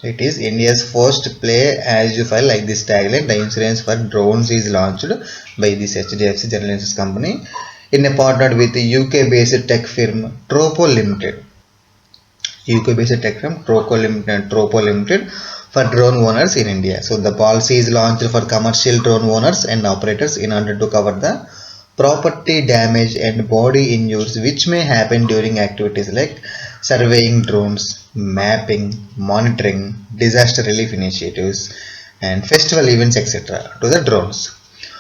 It is India's first play as you fly, like this tagline. The insurance for drones is launched by this HDFC general insurance company in a partner with the UK based tech firm Tropo Limited. UK-based tech firm Tropo Limited for drone owners in India. So the policy is launched for commercial drone owners and operators in order to cover the property damage and body injuries which may happen during activities like surveying drones, mapping, monitoring, disaster relief initiatives, and festival events, etc. to the drones.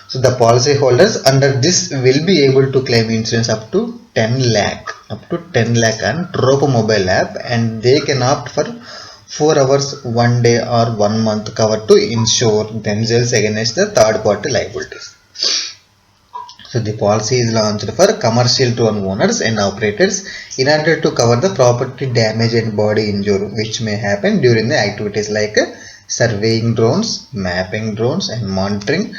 So the policy holders under this will be able to claim insurance up to 10 lakh on Tropo mobile app, and they can opt for 4 hours, 1 day or 1 month cover to insure themselves against the third party liabilities. So the policy is launched for commercial drone owners and operators in order to cover the property damage and body injury which may happen during the activities like surveying drones, mapping drones and monitoring,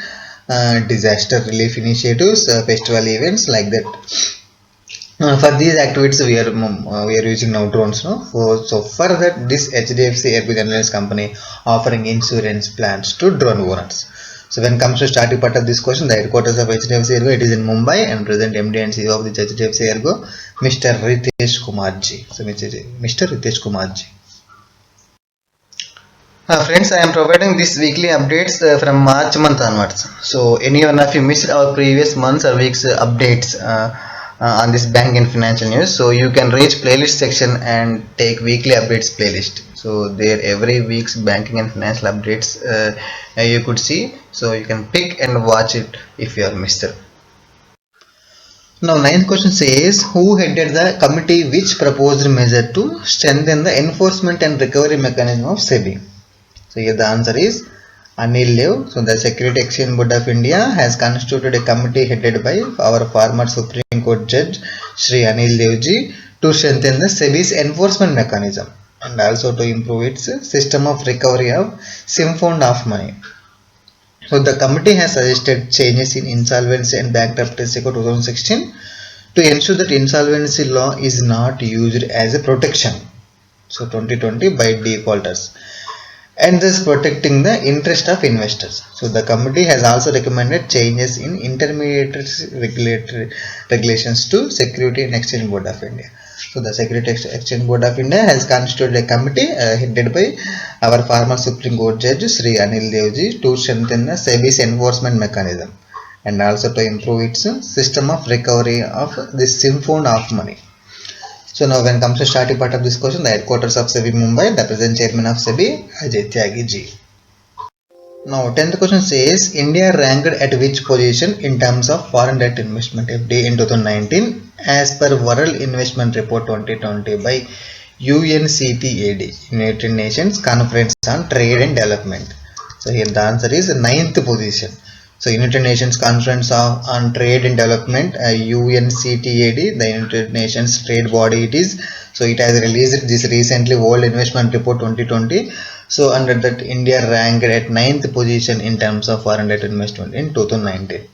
disaster relief initiatives, festival events like that. For these activities we are using now drones. So for that, this HDFC Ergo General Company offering insurance plans to drone owners. So when it comes to starting part of this question, the headquarters of HDFC Ergo, it is in Mumbai, and present MD and CEO of the HDFC Ergo, Mr. Ritesh Kumar Ji. So Mr. Ritesh Kumar Ji. Friends, I am providing these weekly updates from March month onwards. So, any one of you missed our previous months or weeks updates on this bank and financial news, so you can reach playlist section and take weekly updates playlist. So, there every week's banking and financial updates you could see. So, you can pick and watch it if you are missed. Now, ninth question says, who headed the committee which proposed measure to strengthen the enforcement and recovery mechanism of SEBI? So here the answer is Anil Dev. So the Security Exchange Board of India has constituted a committee headed by our former Supreme Court Judge Shri Anil Devji to strengthen the SEBI's enforcement mechanism and also to improve its system of recovery of SIM-found off money. So the committee has suggested changes in Insolvency and Bankruptcy Code 2016 to ensure that insolvency law is not used as a protection. So 2020 by defaulters and thus protecting the interest of investors. So the committee has also recommended changes in intermediary regulatory regulations to Security and Exchange Board of India. So the Security Exchange Board of India has constituted a committee headed by our former Supreme Court Judge Sri Anil Devji to strengthen the SEBI's enforcement mechanism and also to improve its system of recovery of this SIM-found off money. So now when it comes to starting part of this question, the headquarters of SEBI Mumbai, the present chairman of SEBI, Ajay Tyagi ji. Now 10th question says, India ranked at which position in terms of foreign direct investment FDI in 2019 as per World Investment Report 2020 by UNCTAD, United Nations Conference on Trade and Development. So here the answer is 9th position. So United Nations Conference on Trade and Development, UNCTAD, the United Nations trade body it is. So it has released this recently World Investment Report 2020. So under that India ranked at 9th position in terms of foreign direct investment in 2019.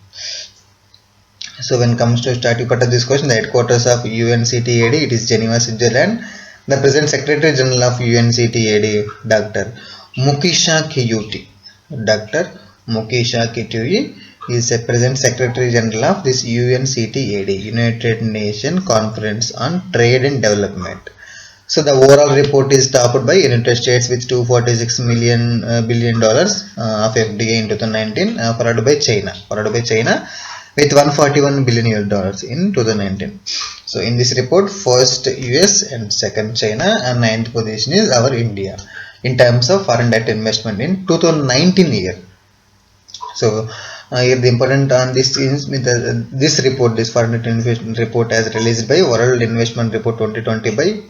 So when it comes to starting part of this question, the headquarters of UNCTAD, it is Geneva, Switzerland. The present Secretary General of UNCTAD, Dr. Mukisha Kiyuti. Dr. Mukisha Kitui is a present Secretary General of this UNCTAD, United Nations Conference on Trade and Development. So the overall report is topped by United States with $246 billion of FDI in 2019, followed by China with $141 billion in 2019. So in this report, first US and second China, and ninth position is our India in terms of foreign direct investment in 2019 year. So here the important on this is this report, this foreign direct investment report as released by World Investment Report 2020 by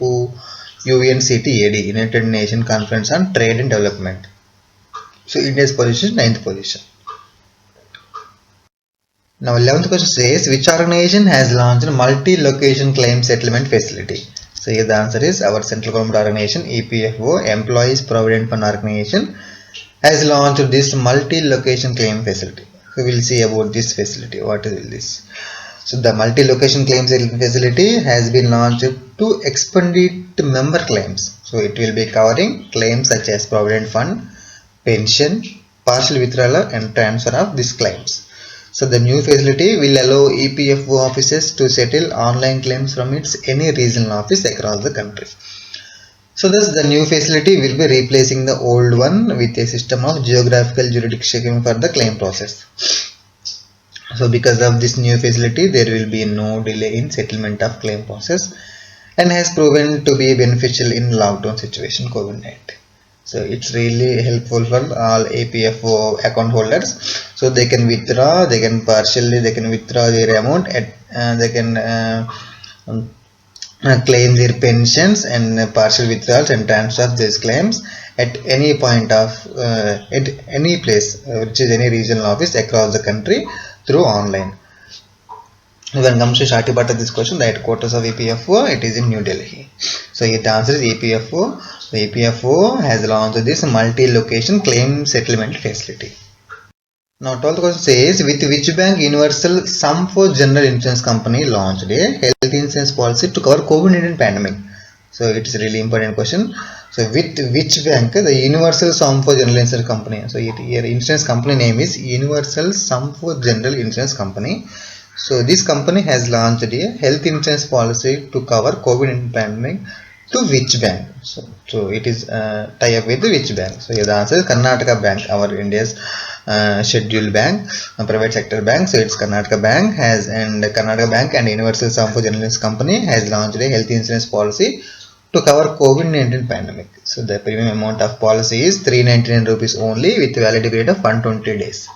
UNCTAD, United Nations Conference on Trade and Development. So India's position is 9th position. Now 11th question says, which organization has launched a multi-location claim settlement facility? So here the answer is our central government organization, EPFO, Employees Provident Fund Organization, has launched this multi-location claim facility. So we will see about this facility. What is this? So the multi-location claims facility has been launched to expedite member claims. So it will be covering claims such as provident fund, pension, partial withdrawal and transfer of these claims. So the new facility will allow EPFO offices to settle online claims from its any regional office across the country. So thus the new facility will be replacing the old one with a system of geographical jurisdiction for the claim process. So because of this new facility, there will be no delay in settlement of claim process and has proven to be beneficial in lockdown situation COVID-19. So it's really helpful for all EPFO account holders. So they can withdraw, they can withdraw their amount they can claim their pensions and partial withdrawals and transfer these claims at any point of at any place which is any regional office across the country through online. When it comes to starting part of this question, the headquarters of EPFO, it is in New Delhi. So here the answer is EPFO. The EPFO has launched this multi-location claim settlement facility. Now 12th question says, with which bank Universal Sum for General Insurance Company launched a health insurance policy to cover COVID-19 pandemic? So it is a really important question. So with which bank? The Universal Sum for General Insurance Company. So here insurance company name is Universal Sum for General Insurance Company. So this company has launched a health insurance policy to cover COVID-19 pandemic To which bank? So it is tie up with which bank? So here the answer is Karnataka Bank, our India's scheduled bank, private sector bank. So it's Karnataka Bank and Karnataka Bank and Universal Sampo Generalist Company has launched a health insurance policy to cover COVID-19 pandemic. So the premium amount of policy is 399 rupees only with validity period of 120 days.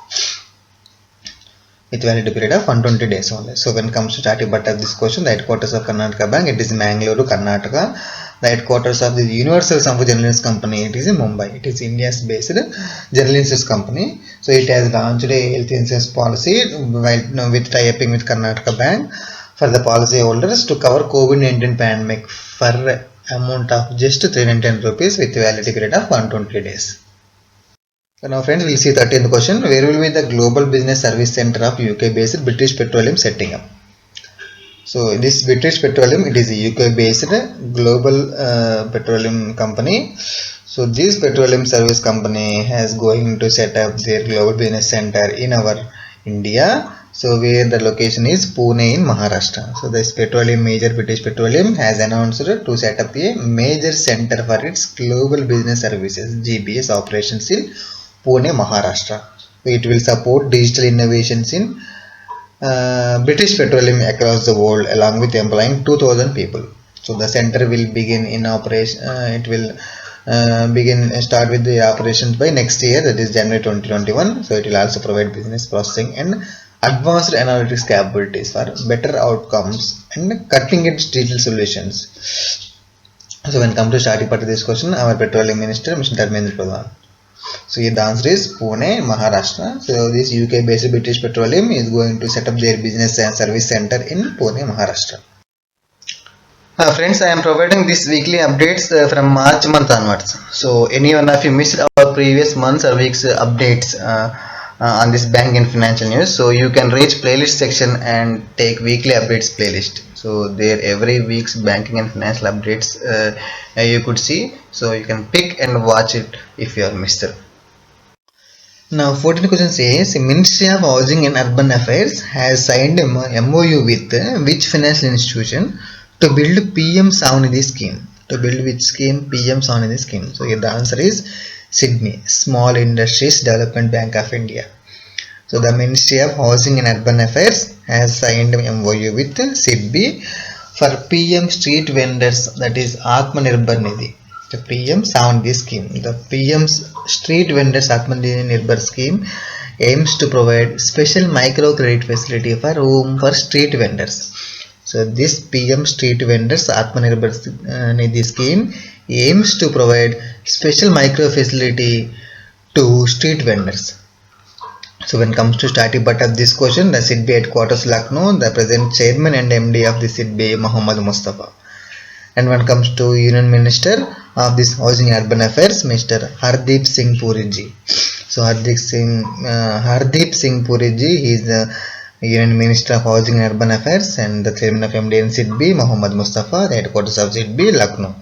With validity period of 120 days only. So when it comes to starting part of this question, the headquarters of Karnataka Bank, it is in Mangalore, Karnataka. The headquarters of the Universal Sampo General Insurance Company, it is in Mumbai. It is India's based general insurance company. So it has launched a health insurance policy with tie-upping with Karnataka Bank for the policy holders to cover COVID-19 pandemic for amount of just 310 rupees with validity period of 120 days. So now friends, we'll see 13th question. Where will be the Global Business Service Center of UK based British Petroleum setting up? So this British Petroleum, it is a UK based global petroleum company. So this petroleum service company has going to set up their global business center in our India. So where the location is Pune in Maharashtra. So this British Petroleum has announced to set up a major center for its global business services GBS operations in Pune, Maharashtra. It will support digital innovations in British Petroleum across the world along with employing 2000 people. So the center will begin in operation. It will start with the operations by next year, that is January 2021. So it will also provide business processing and advanced analytics capabilities for better outcomes and cutting edge digital solutions. So when come to starting part of this question, our petroleum minister Mr. Dharmendra Pradhan. So here the answer is Pune, Maharashtra. So this UK based British Petroleum is going to set up their business and service center in Pune, Maharashtra. Friends, I am providing these weekly updates from March month onwards. So any one of you missed our previous months or weeks updates on this bank and financial news, so you can reach playlist section and take weekly updates playlist. So there every week's banking and financial updates you could see. So you can pick and watch it if you are missed it. Now 14th question says Ministry of Housing and Urban Affairs has signed a MOU with which financial institution to build PM Savanidhi scheme. To build which scheme? PM Savanidhi scheme. So here the answer is SIDBI, Small Industries Development Bank of India. So the Ministry of Housing and Urban Affairs has signed MOU with SIDBI for PM Street Vendors, that is Atmanirbhar Nidhi. The PM Savanidhi scheme. The PM Street Vendors Atmanirbhar scheme aims to provide special micro credit facility for whom? For street vendors. So this PM Street Vendors Atmanirbhar Nidhi scheme aims to provide special micro facility to street vendors. So when it comes to starting part of this question, the SIDBI headquarters Lucknow, the present chairman and MD of the SIDBI Muhammad Mustafa. And when it comes to Union Minister of this Housing and Urban Affairs, Mr. Hardeep Singh Puri ji. So Hardeep Singh Puri ji, he is the Union Minister of Housing and Urban Affairs and the chairman of MD and SIDBI Muhammad Mustafa, the headquarters of SIDBI Lucknow.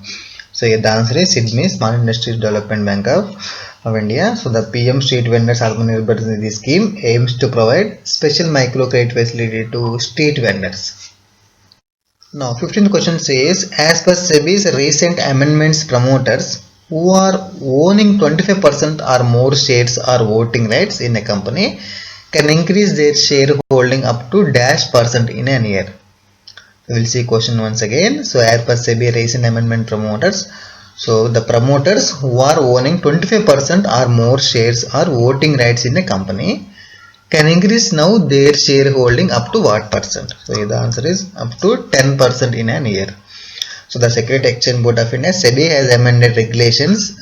So here the answer is SIDBI, Small Industries Development Bank of India. So the PM Street Vendors Atmanirbhar Nidhi scheme aims to provide special micro credit facility to street vendors. Now 15th question says, as per SEBI's recent amendments, promoters who are owning 25% or more shares or voting rights in a company can increase their shareholding up to -% in a year. We will see question once again. So as per SEBI recent amendment, promoters, so the promoters who are owning 25% or more shares or voting rights in a company can increase now their shareholding up to what percent? So here the answer is up to 10% in an year. So the Securities Exchange Board of India, SEBI, has amended regulations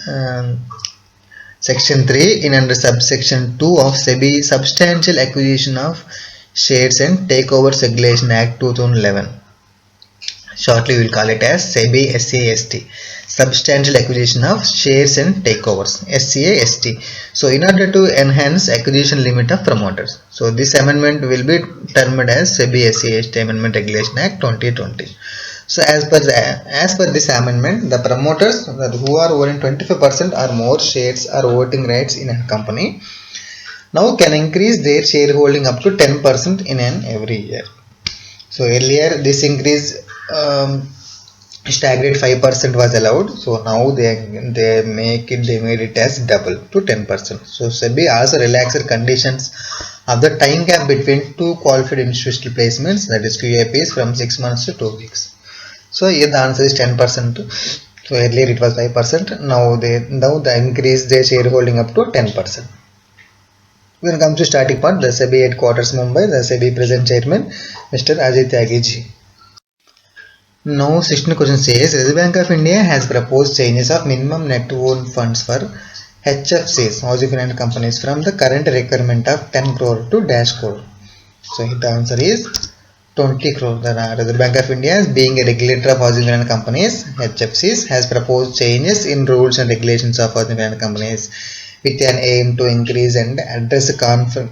section 3 in under subsection 2 of SEBI Substantial Acquisition of Shares and Takeovers Regulation Act 2011. Shortly we will call it as SEBI SAST, Substantial Acquisition of Shares and Takeovers, SAST. So in order to enhance acquisition limit of promoters, so this amendment will be termed as SEBI SAST Amendment Regulation Act 2020. So as per this amendment, the promoters who are owning 25% or more shares or voting rights in a company now can increase their shareholding up to 10% in an every year. So earlier this increase staggered 5% was allowed, so now they made it as double to 10%. So SEBI also relaxed conditions of the time gap between two qualified institutional placements, that is QIPs, from 6 months to 2 weeks. So here the answer is 10%. So earlier it was 5%. Now they increase their shareholding up to 10%. When it comes to static part, the SEBI headquarters Mumbai, the SEBI present chairman Mr. Ajay Tyagi. Now 16th question says Reserve Bank of India has proposed changes of minimum net own funds for HFCs, housing finance companies, from the current requirement of 10 crore to dash crore. So the answer is 20 crore. The Reserve Bank of India, being a regulator of housing finance companies, HFCs, has proposed changes in rules and regulations of housing finance companies with an aim to increase and address the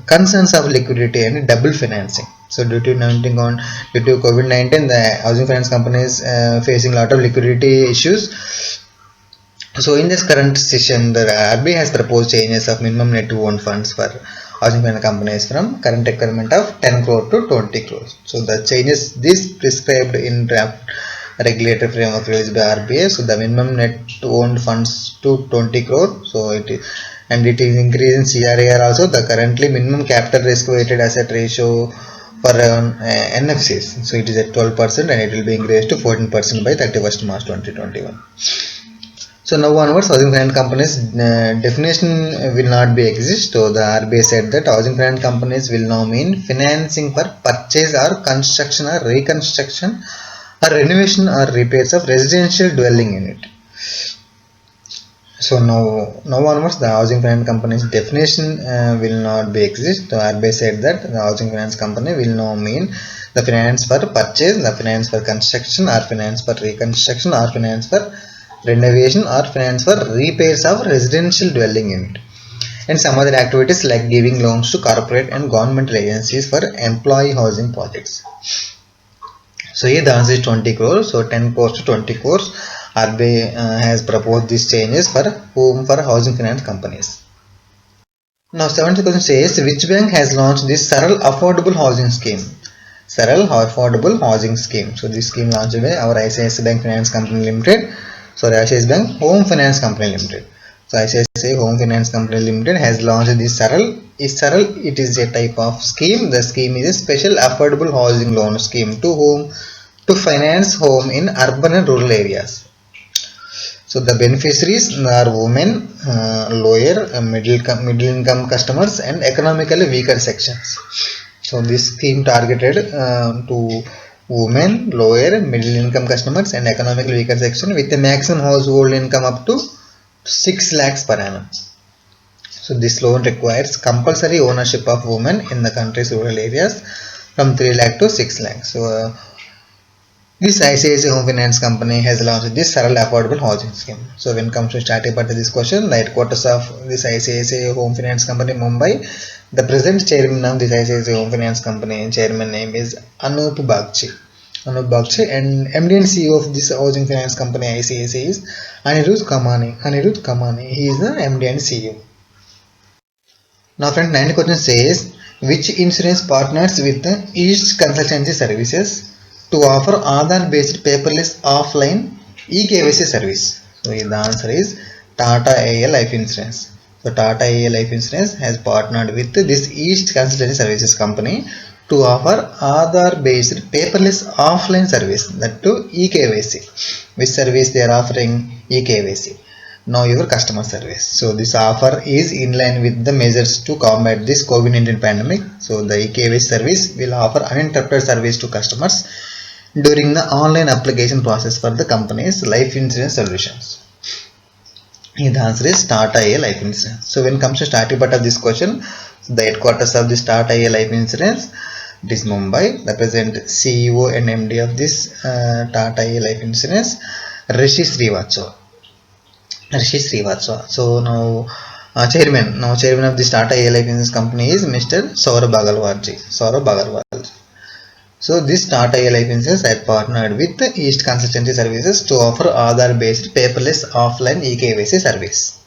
concerns of liquidity and double financing. So due to COVID-19, the housing finance companies facing a lot of liquidity issues. So in this current session, the RBI has proposed changes of minimum net own funds for housing finance companies from current requirement of 10 crore to 20 crores. So the changes this prescribed in draft regulatory framework released by RBI. So the minimum net owned funds to 20 crore. So it is, and it is increasing CRAR also. The currently minimum capital risk weighted asset ratio for NFCs. So it is at 12% and it will be increased to 14% by 31st March 2021. So now onwards, housing finance companies definition will not be exist. So the RBI said that housing finance companies will now mean financing for purchase or construction or reconstruction or renovation or repairs of residential dwelling unit. So now onwards, the housing finance company's definition will not be exist. The RBI said that the housing finance company will now mean the finance for purchase, the finance for construction, or finance for reconstruction, or finance for renovation, or finance for repairs of residential dwelling unit, and some other activities like giving loans to corporate and government agencies for employee housing projects. So here the answer is 20 crores. So 10 crores to 20 crores. RBI has proposed these changes for housing finance companies. Now 70th question says which bank has launched this Saral Affordable Housing Scheme? Saral Affordable Housing Scheme. So this scheme launched by our ICICI Bank Finance Company Limited. Sorry, ICICI Bank Home Finance Company Limited. So ICICI Home Finance Company Limited has launched this Saral. It is a type of scheme. The scheme is a special affordable housing loan scheme to finance home in urban and rural areas. So the beneficiaries are women, lower, middle income customers, and economically weaker sections. So this scheme targeted to women, lower, middle income customers, and economically weaker section with a maximum household income up to 6 lakhs per annum. So this loan requires compulsory ownership of women in the country's rural areas from 3 lakh to 6 lakhs. So this ICICI Home Finance Company has launched this Saral Affordable Housing Scheme. So when it comes to starting part of this question, the headquarters of this ICICI Home Finance Company Mumbai, the present chairman of this ICICI Home Finance Company chairman name is Anup Bagchi. And MD and CEO of this housing finance company ICICI is Anirudh Kamani. He is the MD and CEO. Now friend, 9th question says which insurance partners with the East Consultancy Services to offer Aadhaar based paperless offline eKYC service? So the answer is Tata AIA Life Insurance. So Tata AIA Life Insurance has partnered with this East Consultancy Services company to offer Aadhaar based paperless offline service, that to eKYC. Which service they are offering? eKYC. Know your customer service. So this offer is in line with the measures to combat this COVID-19 pandemic. So the eKYC service will offer uninterrupted service to customers during the online application process for the company's life insurance solutions. The answer is Tata AIA Life Insurance. So when it comes to starting part of this question, the headquarters of this Tata AIA Life Insurance, it is Mumbai. The present CEO and MD of this Tata AIA Life Insurance, Rishi Srivastava. So now chairman of this Tata AIA Life Insurance company is Mr. Saurabh Agarwal. So this Tata AIA Life Insurance had partnered with the East Consultancy Services to offer Aadhaar based paperless offline eKYC service.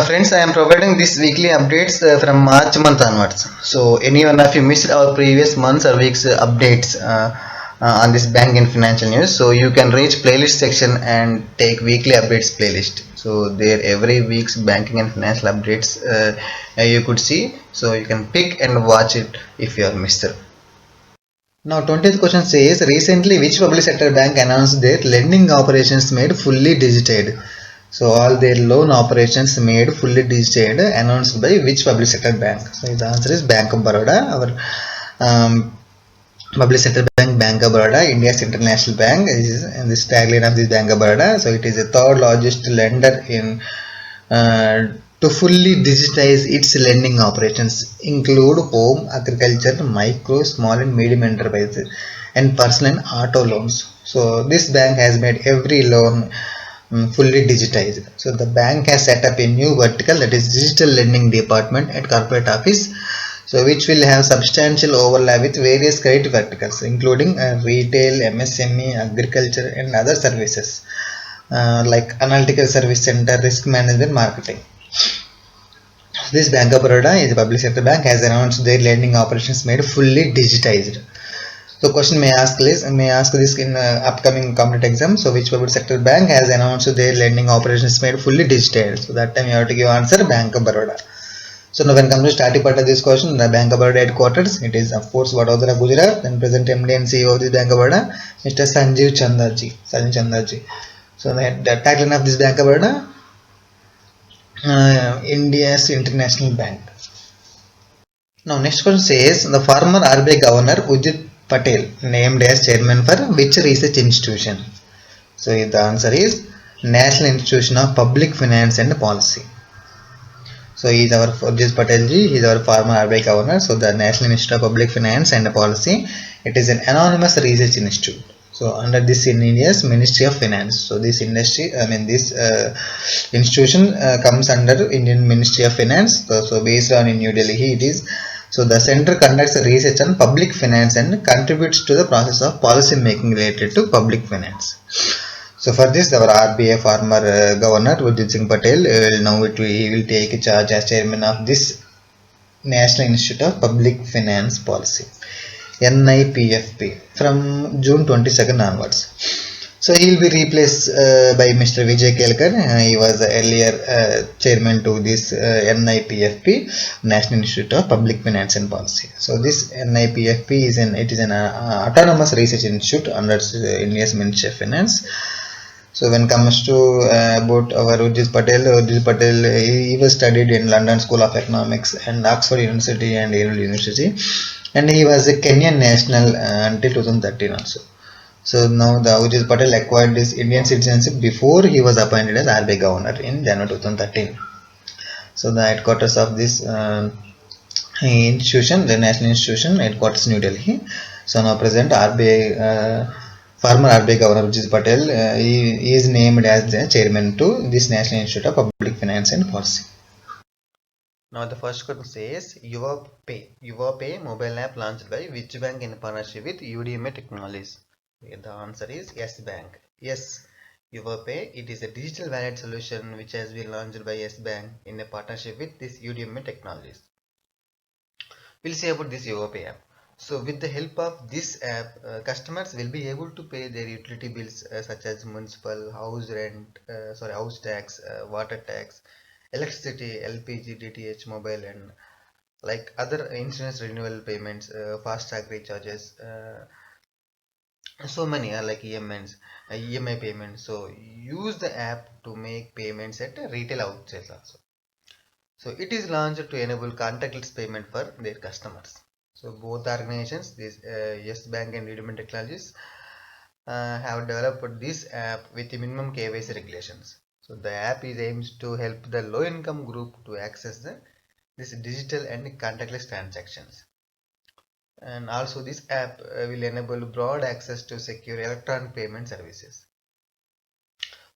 Friends, I am providing these weekly updates from March month onwards. So any one of you missed our previous months or weeks updates, on this bank and financial news. So you can reach playlist section and take weekly updates playlist. So there every week's banking and financial updates you could see. So you can pick and watch it if you are missed. Now 20th question says, recently which public sector bank announced their lending operations made fully digitized? So all their loan operations made fully digitized announced by which public sector bank? So the answer is Bank of Baroda. Our public sector bank, Bank of Baroda, India's international bank, is in this tagline of this Bank of Baroda. So it is the third largest lender in to fully digitize its lending operations, include home, agriculture, micro, small and medium enterprises, and personal and auto loans. So this bank has made every loan fully digitized. So the bank has set up a new vertical, that is digital lending department at corporate office. So which will have substantial overlap with various credit verticals, including retail, MSME, agriculture, and other services like analytical service center, risk management, marketing. This Bank of Baroda is a public sector bank, has announced their lending operations made fully digitized. So question may ask this in upcoming competitive exam. So which public sector bank has announced their lending operations made fully digitized? So that time you have to give answer Bank of Baroda. So now when comes to starting part of this question, the Bank of Baroda headquarters, it is of course Vadodara, Gujarat. Then present MD and CEO of this Bank of Baroda, Mr. Sanjeev Chandaji. So the tagline of this Bank of Baroda, India's international bank. Now next question says, the former RBI governor Ujit Patel named as chairman for which research institution? So the answer is National Institution of Public Finance and Policy. So he is our Ujit Patel ji, he is our former RBI governor. So the National Institute of Public Finance and Policy, it is an anonymous research institute. So under this in India's Ministry of Finance. So this institution comes under Indian Ministry of Finance. So based on in New Delhi it is. So the center conducts research on public finance and contributes to the process of policy making related to public finance. So for this, our RBI former governor Ujit Singh Patel he will take charge as chairman of this National Institute of Public Finance Policy, NIPFP, from June 22nd onwards. So he will be replaced by Mr. Vijay Kelkar. He was earlier chairman to this NIPFP, National Institute of Public Finance and Policy. So this NIPFP is an autonomous research institute under India's Ministry of Finance. So when it comes to about our Ujit Patel, he was studied in London School of Economics and Oxford University and Yale University, and he was a Kenyan national until 2013 also. So now the Ujit Patel acquired this Indian citizenship before he was appointed as RBI governor in January 2013. So the headquarters of this institution, the national institution, headquarters New Delhi. So now present RBI. Former RBI Governor Ujit Patel, he is named as the chairman to this National Institute of Public Finance and Policy. Now the first question says, YuvaPay mobile app launched by which bank in partnership with UDMA Technologies? The answer is Yes Bank. Yes, YuvaPay, it is a digital wallet solution which has been launched by Yes Bank in a partnership with this UDMA Technologies. We'll see about this YuvaPay app. So with the help of this app, customers will be able to pay their utility bills such as municipal, house rent, house tax, water tax, electricity, LPG, DTH, mobile, and like other insurance renewal payments, fast-track recharges, so many are like EMI payments. So use the app to make payments at retail outlets also. So it is launched to enable contactless payment for their customers. So both organizations, this Yes Bank and UDMA Technologies, have developed this app with minimum KYC regulations. So the app is aims to help the low income group to access this digital and contactless transactions. And also this app will enable broad access to secure electronic payment services.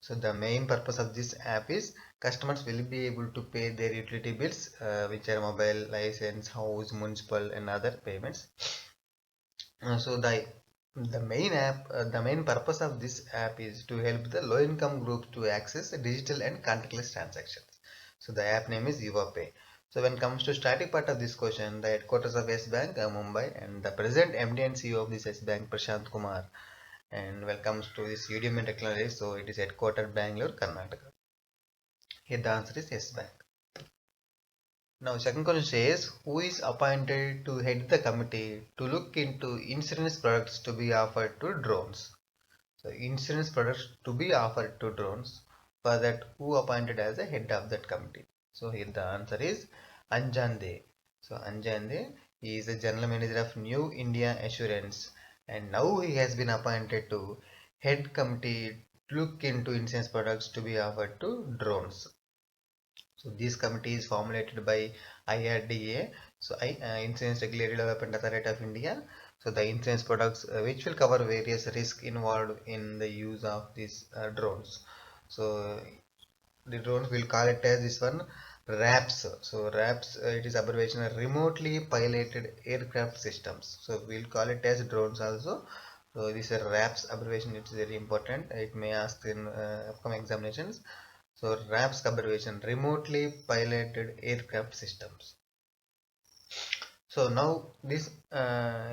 So the main purpose of this app is customers will be able to pay their utility bills, which are mobile, license, house, municipal, and other payments. So the main purpose of this app is to help the low-income group to access digital and contactless transactions. So the app name is YuvaPay. So when it comes to static part of this question, the headquarters of Yes Bank, Mumbai, and the present MD and CEO of this Yes Bank, Prashant Kumar. And when it comes to this UDM technology, so it is headquartered Bangalore, Karnataka. Here the answer is Yes Bank. Now second question says, who is appointed to head the committee to look into insurance products to be offered to drones? So insurance products to be offered to drones. For that, who appointed as the head of that committee? So here the answer is Anjan De. So Anjan De, he is the general manager of New India Assurance, and now he has been appointed to head committee to look into insurance products to be offered to drones. So this committee is formulated by IRDA, so Insurance Regulatory Development Authority of India. So the insurance products which will cover various risks involved in the use of these drones. So the drones will call it as this one RAPS. So RAPS, it is abbreviation of remotely piloted aircraft systems. So we'll call it as drones also. So this is RAPS abbreviation. It is very important. It may ask in upcoming examinations. So RAPS abbreviation, remotely piloted aircraft systems. So now this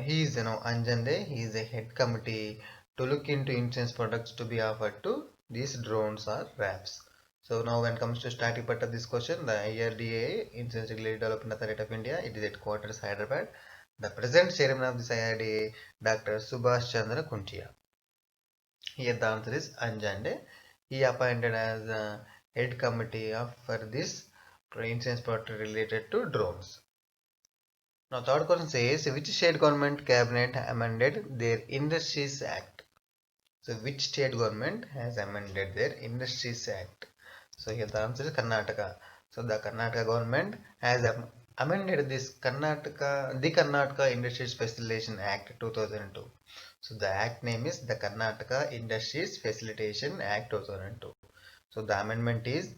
he is Anjan De. He is a head committee to look into insurance products to be offered to these drones or RAPs. So now when it comes to static part of this question, the IRDA, Insurance Regulatory Development Authority of India, it is headquarters Hyderabad. The present chairman of this IRDA, Dr. Subhash Chandra Kuntia. Here the answer is Anjan De. He appointed as head committee for this insurance product related to drones. Now third question says, which state government cabinet amended their Industries Act? So which state government has amended their Industries Act? So here the answer is Karnataka. So the Karnataka government has amended this Karnataka Industries Facilitation Act 2002. So the act name is the Karnataka Industries Facilitation Act 2002. So the amendment is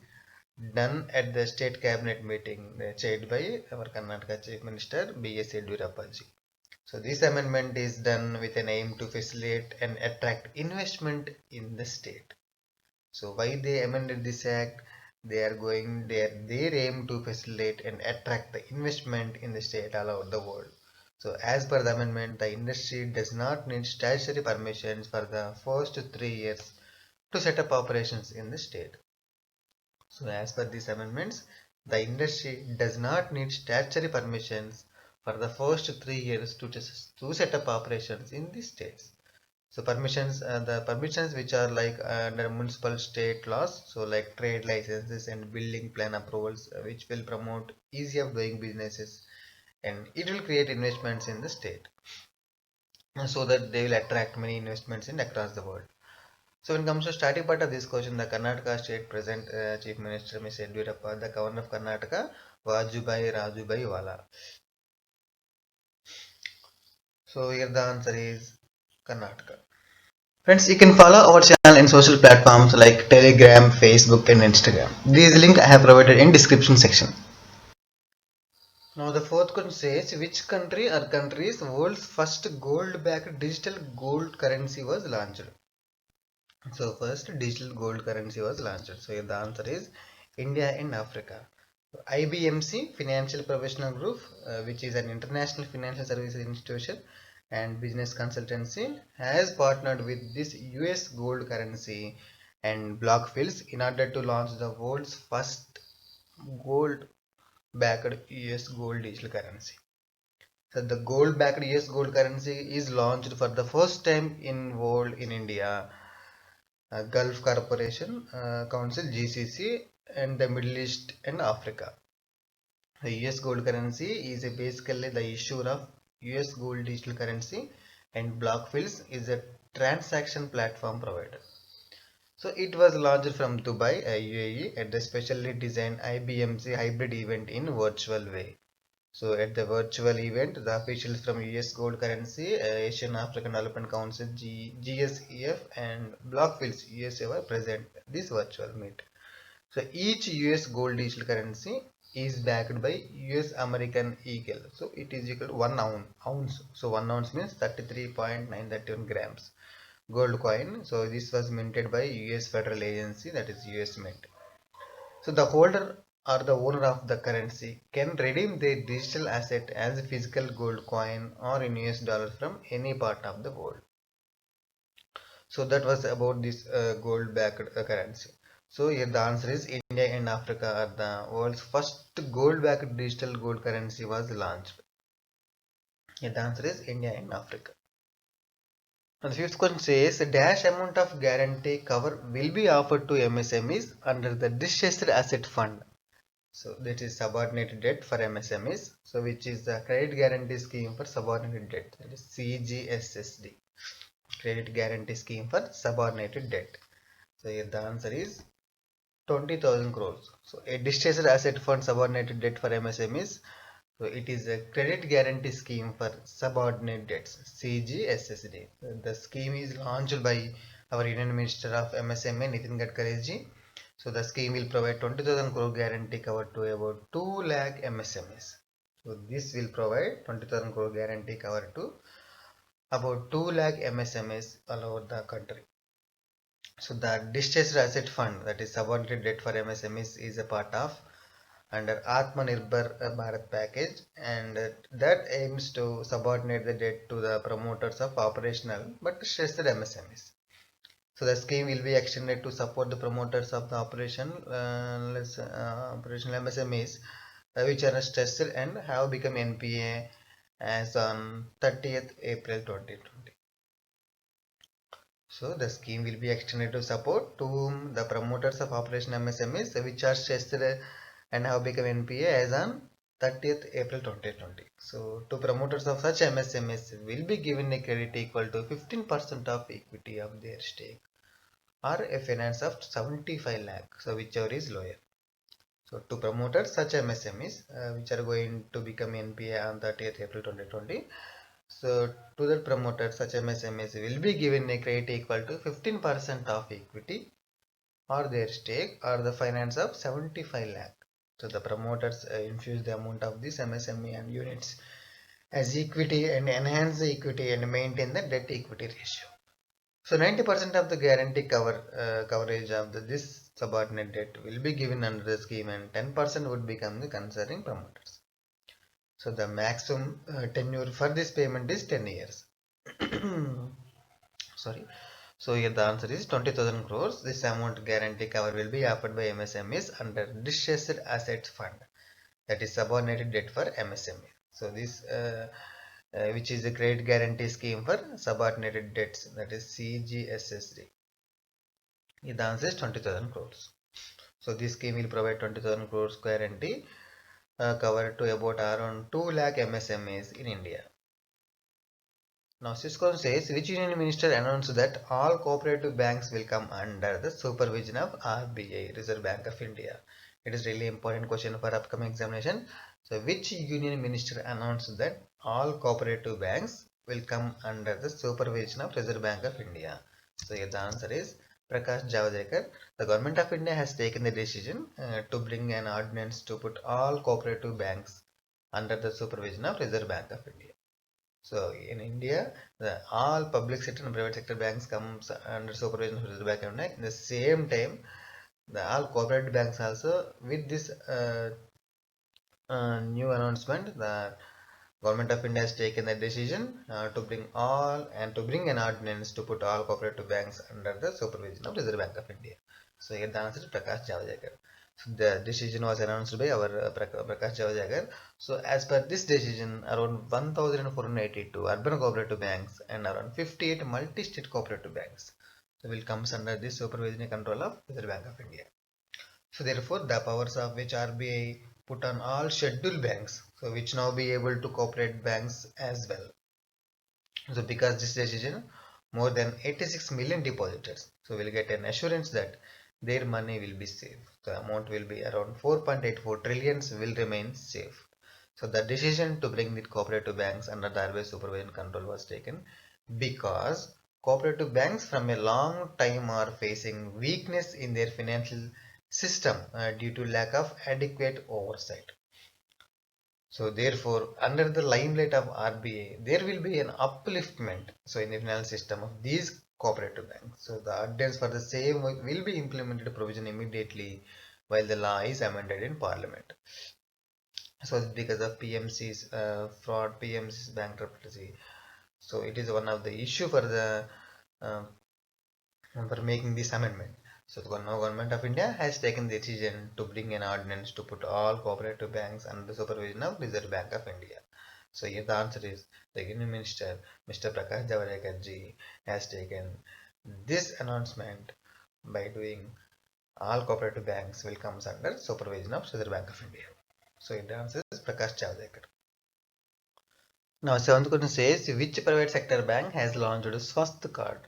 done at the state cabinet meeting chaired by our Karnataka Chief Minister B.S. Yediyurappa ji. So this amendment is done with an aim to facilitate and attract investment in the state. So why they amended this act? They are going their aim to facilitate and attract the investment in the state all over the world. So as per the amendment, the industry does not need statutory permissions for the first 3 years to set up operations in the state. So as per these amendments, the industry does not need statutory permissions for the first 3 years to set up operations in the states. So permissions, the permissions which are like under municipal state laws, so like trade licenses and building plan approvals, which will promote easy of doing businesses, and it will create investments in the state, so that they will attract many investments in across the world. So when it comes to starting part of this question, the Karnataka State present Chief Minister Mr. Yediyurappa, the Governor of Karnataka, Vajubhai Rajubhai Wala. So here the answer is Karnataka. Friends, you can follow our channel in social platforms like Telegram, Facebook and Instagram. These links I have provided in description section. Now the fourth question says, which country or countries world's first gold-backed digital gold currency was launched? So first digital gold currency was launched. So the answer is India and Africa. IBMC Financial Professional Group, which is an international financial services institution and business consultancy, has partnered with this US gold currency and Blockfields in order to launch the world's first gold backed US gold digital currency. So the gold backed US gold currency is launched for the first time in world in India. Gulf Cooperation Council GCC and the Middle East and Africa. The US gold currency is basically the issuer of US gold digital currency, and Blockfields is a transaction platform provider. So it was launched from Dubai, UAE at the specially designed IBMC hybrid event in virtual way. So at the virtual event, the officials from US Gold Currency, Asian African Development Council, GSEF and Blockfields USA were present at this virtual meet. So each US gold digital currency is backed by US American Eagle. So it is equal to 1 ounce. So 1 ounce means 33.931 grams gold coin. So this was minted by US Federal Agency, that is US Mint. So the holder or the owner of the currency can redeem their digital asset as a physical gold coin or in US dollars from any part of the world. So that was about this gold backed currency. So here the answer is India and Africa are the world's first gold backed digital gold currency was launched. Here the answer is India and Africa. And the fifth question says a dash amount of guarantee cover will be offered to MSMEs under the distressed asset fund. So that is subordinated debt for MSMEs. So which is the credit guarantee scheme for subordinated debt. That is CGSSD. Credit guarantee scheme for subordinated debt. So here the answer is 20,000 crores. So a distressed asset fund subordinated debt for MSMEs. So it is a credit guarantee scheme for subordinate debts, CGSSD. The scheme is launched by our Union Minister of MSME, Nitin Gadkari. So the scheme will provide 20,000 crore guarantee cover to about 2 lakh MSMEs. So this will provide 20,000 crore guarantee cover to about 2 lakh MSMEs all over the country. So the distressed asset fund, that is subordinated debt for MSMEs, is a part of under Atmanirbhar Bharat package, and that aims to subordinate the debt to the promoters of operational but stressed MSMEs. So the scheme will be extended to support the promoters of the operational MSMEs which are stressed and have become NPA as on 30th April 2020. So the scheme will be extended to support to the promoters of Operation MSMEs which are stressed and have become NPA as on 30th April 2020. So to promoters of such MSMEs will be given a credit equal to 15% of equity of their stake or a finance of 75 lakh. So whichever is lower. So to promoters such MSMEs which are going to become NPA on 30th April 2020. So to the promoter, such MSMEs will be given a credit equal to 15% of equity or their stake or the finance of 75 lakh. So the promoters infuse the amount of this MSME and units as equity and enhance the equity and maintain the debt equity ratio. So 90% of the guarantee coverage of this subordinate debt will be given under the scheme and 10% would become the concerning promoters. So the maximum tenure for this payment is 10 years. Sorry. So here the answer is 20,000 crores. This amount guarantee cover will be offered by MSMEs under distressed assets fund, that is subordinated debt for MSME. So this which is a credit guarantee scheme for subordinated debts, that is CGSSD. The answer is 20,000 crores. So this scheme will provide 20,000 crores guarantee cover to about around 2 lakh MSMEs in India. Now, Cisco says which union minister announced that all cooperative banks will come under the supervision of RBI, Reserve Bank of India. It is really important question for upcoming examination. So, which union minister announced that all cooperative banks will come under the supervision of Reserve Bank of India? So, here the answer is Prakash Javadekar. The government of India has taken the decision to bring an ordinance to put all cooperative banks under the supervision of Reserve Bank of India. So in India, all public sector and private sector banks comes under supervision of Reserve Bank of India. In the same time, all corporate banks also with this new announcement, the Government of India has taken the decision to bring an ordinance to put all cooperative banks under the supervision of Reserve Bank of India. So here the answer is Prakash Javadekar. So the decision was announced by our Prakash Javadekar. So as per this decision, around 1,482 urban cooperative banks and around 58 multi-state cooperative banks will come under this supervision and control of Reserve Bank of India. So therefore, the powers of which RBI put on all scheduled banks, so which now be able to cooperate banks as well. So because this decision, more than 86 million depositors, so will get an assurance that their money will be safe. The amount will be around 4.84 trillions will remain safe. So the decision to bring the cooperative banks under the RBI supervision control was taken because cooperative banks from a long time are facing weakness in their financial system due to lack of adequate oversight. So therefore, under the limelight of RBI, there will be an upliftment. So in the financial system of these cooperative banks. So the ordinance for the same will be implemented provision immediately while the law is amended in Parliament. So it's because of PMC's fraud, PMC's bankruptcy. So it is one of the issue uh, for making this amendment. So the now Government of India has taken the decision to bring an ordinance to put all cooperative banks under the supervision of Reserve Bank of India. So here the answer is the Union Minister Mr. Prakash Javadekar ji has taken this announcement by doing all cooperative banks will come under supervision of Reserve Bank of India. So the answer is Prakash Javadekar. Now, seventh question says, which private sector bank has launched Swasth card?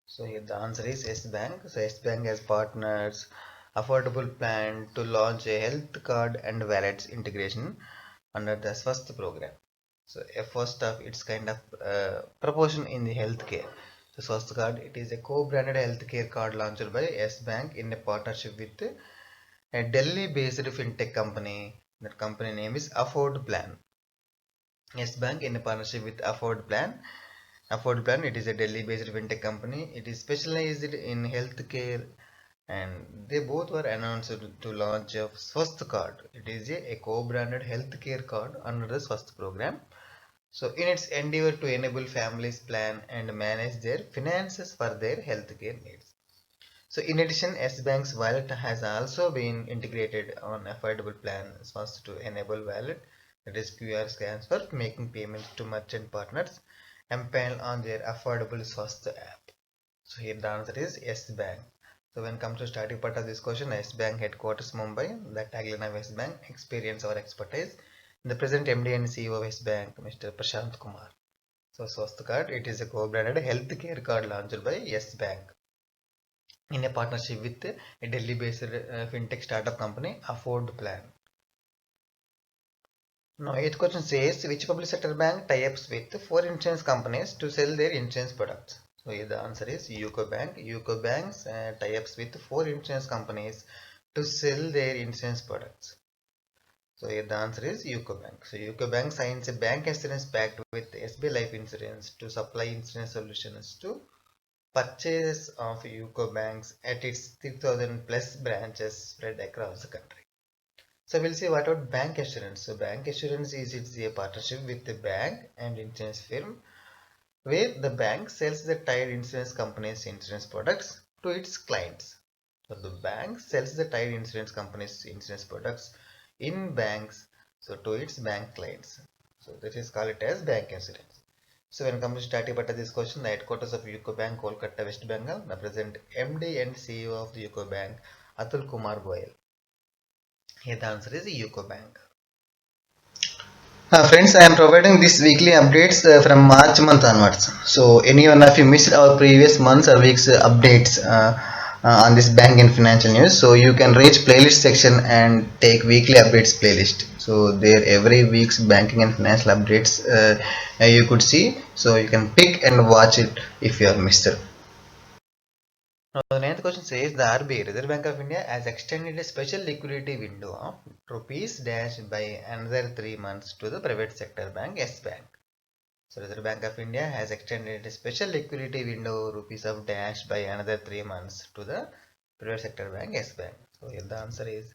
So here the answer is S Bank. So S Bank has partners affordable plan to launch a health card and wallets integration under the Swasth program. So a first of its kind of proportion in the healthcare. So Swasth card, it is a co-branded healthcare card launched by S Bank in a partnership with a Delhi-based fintech company. That company name is Afford Plan. Yes Bank in a partnership with Afford Plan. Afford Plan, it is a Delhi-based fintech company. It is specialized in healthcare, and they both were announced to launch a Swasth card. It is a co-branded healthcare card under the Swasth program. So in its endeavor to enable families plan and manage their finances for their healthcare needs. So in addition, S Bank's wallet has also been integrated on affordable plan Swasth to enable wallet, that is QR scans for making payments to merchant partners empaneled on their affordable Swasth app. So here the answer is S Bank. So when it comes to starting part of this question, S Bank headquarters Mumbai, the tagline of S Bank, experience or expertise. The present MD and CEO of S Bank, Mr. Prashant Kumar. So Swasth card, it is a co-branded healthcare card launched by S Bank in a partnership with a Delhi-based fintech startup company, Afford Plan. Now, eighth question says, which public sector bank tie-ups with four insurance companies to sell their insurance products? So here the answer is UCO Bank. UCO Banks tie-ups with four insurance companies to sell their insurance products. So here the answer is UCO Bank. So UCO Bank signs a bank insurance pact with SBI Life Insurance to supply insurance solutions to purchase of UCO Banks at its 3,000 plus branches spread across the country. So we'll see what about bank assurance. So bank assurance is it's a partnership with the bank and insurance firm where the bank sells the tied insurance company's insurance products to its clients. So the bank sells the tied insurance company's insurance products in banks, so to its bank clients. So that is called it as bank insurance. So when it comes to starting part of this question, the headquarters of UCO Bank, Kolkata, West Bengal, the present MD and CEO of the UCO Bank, Atul Kumar Goyal. Here the answer is UCO Bank. Friends, I am providing these weekly updates from March month onwards. So, any one of you missed our previous months or weeks updates on this bank and financial news, so you can reach playlist section and take weekly updates playlist. So, there every week's banking and financial updates you could see. So, you can pick and watch it if you are missed. Now, the ninth question says the RBI, Reserve Bank of India, has extended a special liquidity window of rupees dash by another 3 months to the private sector bank S Bank. So, Reserve Bank of India has extended a special liquidity window rupees of dash by another 3 months to the private sector bank S Bank. So, here the answer is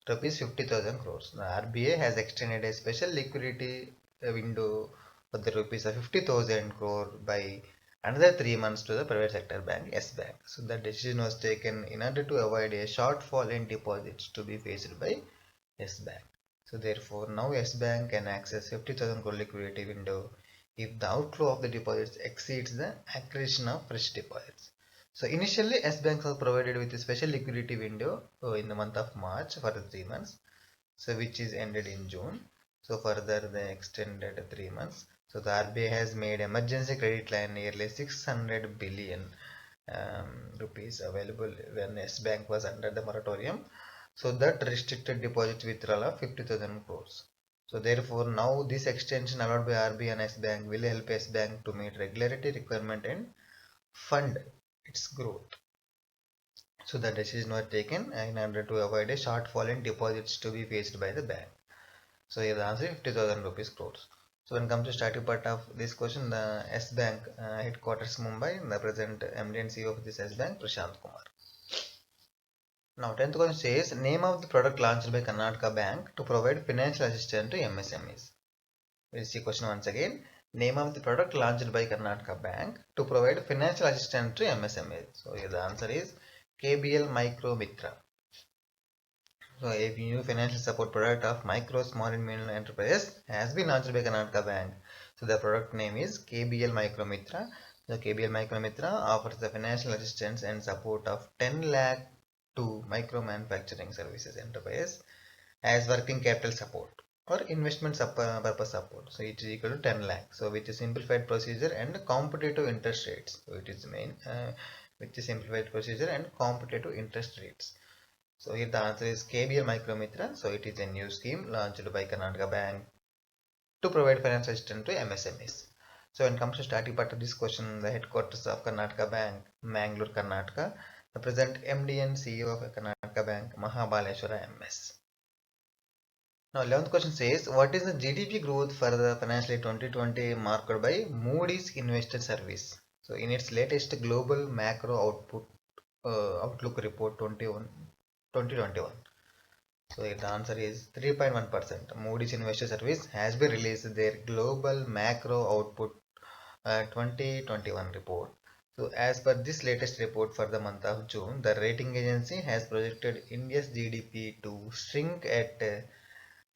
rupees 50,000 crores. The RBI has extended a special liquidity window for the rupees of 50,000 crore by another 3 months to the private sector bank S Bank. So the decision was taken in order to avoid a shortfall in deposits to be faced by S Bank. So therefore now S Bank can access 50,000 crore liquidity window if the outflow of the deposits exceeds the accretion of fresh deposits. So initially S Bank was provided with a special liquidity window in the month of March for the 3 months, so which is ended in June. So further they extended 3 months. So the RBI has made emergency credit line nearly 600 billion rupees available when S Bank was under the moratorium. So that restricted deposit withdrawal of 50,000 crores. So therefore now this extension allowed by RBI and S Bank will help S Bank to meet regularity requirement and fund its growth. So the decision was taken in order to avoid a shortfall in deposits to be faced by the bank. So here the answer is 50,000 rupees crores. So when it comes to starting part of this question, the S Bank headquarters Mumbai, the present MD and CEO of this S Bank, Prashant Kumar. Now 10th question says name of the product launched by Karnataka Bank to provide financial assistance to MSMEs. We'll see question once again. Name of the product launched by Karnataka Bank to provide financial assistance to MSMEs. So here the answer is KBL Micro Mitra. So a new financial support product of micro, small and medium enterprises has been launched by Karnataka Bank. So the product name is KBL Micro Mitra. The KBL Micro Mitra offers the financial assistance and support of 10 lakh to micro manufacturing services enterprise as working capital support or investment purpose support. So it is equal to 10 lakh. So with a simplified procedure and competitive interest rates. So it is main with the simplified procedure and competitive interest rates. So here the answer is KBL Micro Mitra. So it is a new scheme launched by Karnataka Bank to provide financial assistance to MSMEs. So when it comes to starting part of this question, the headquarters of Karnataka Bank, Mangalore, Karnataka, the present MD and CEO of Karnataka Bank, Mahabaleshwara MS. Now 11th question says, what is the GDP growth for the financial year 2020 marked by Moody's Investor Service? So in its latest global macro outlook report 2021. So the answer is 3.1%. Moody's Investor Service has been released their global macro output 2021 report. So as per this latest report for the month of June, the rating agency has projected India's GDP to shrink at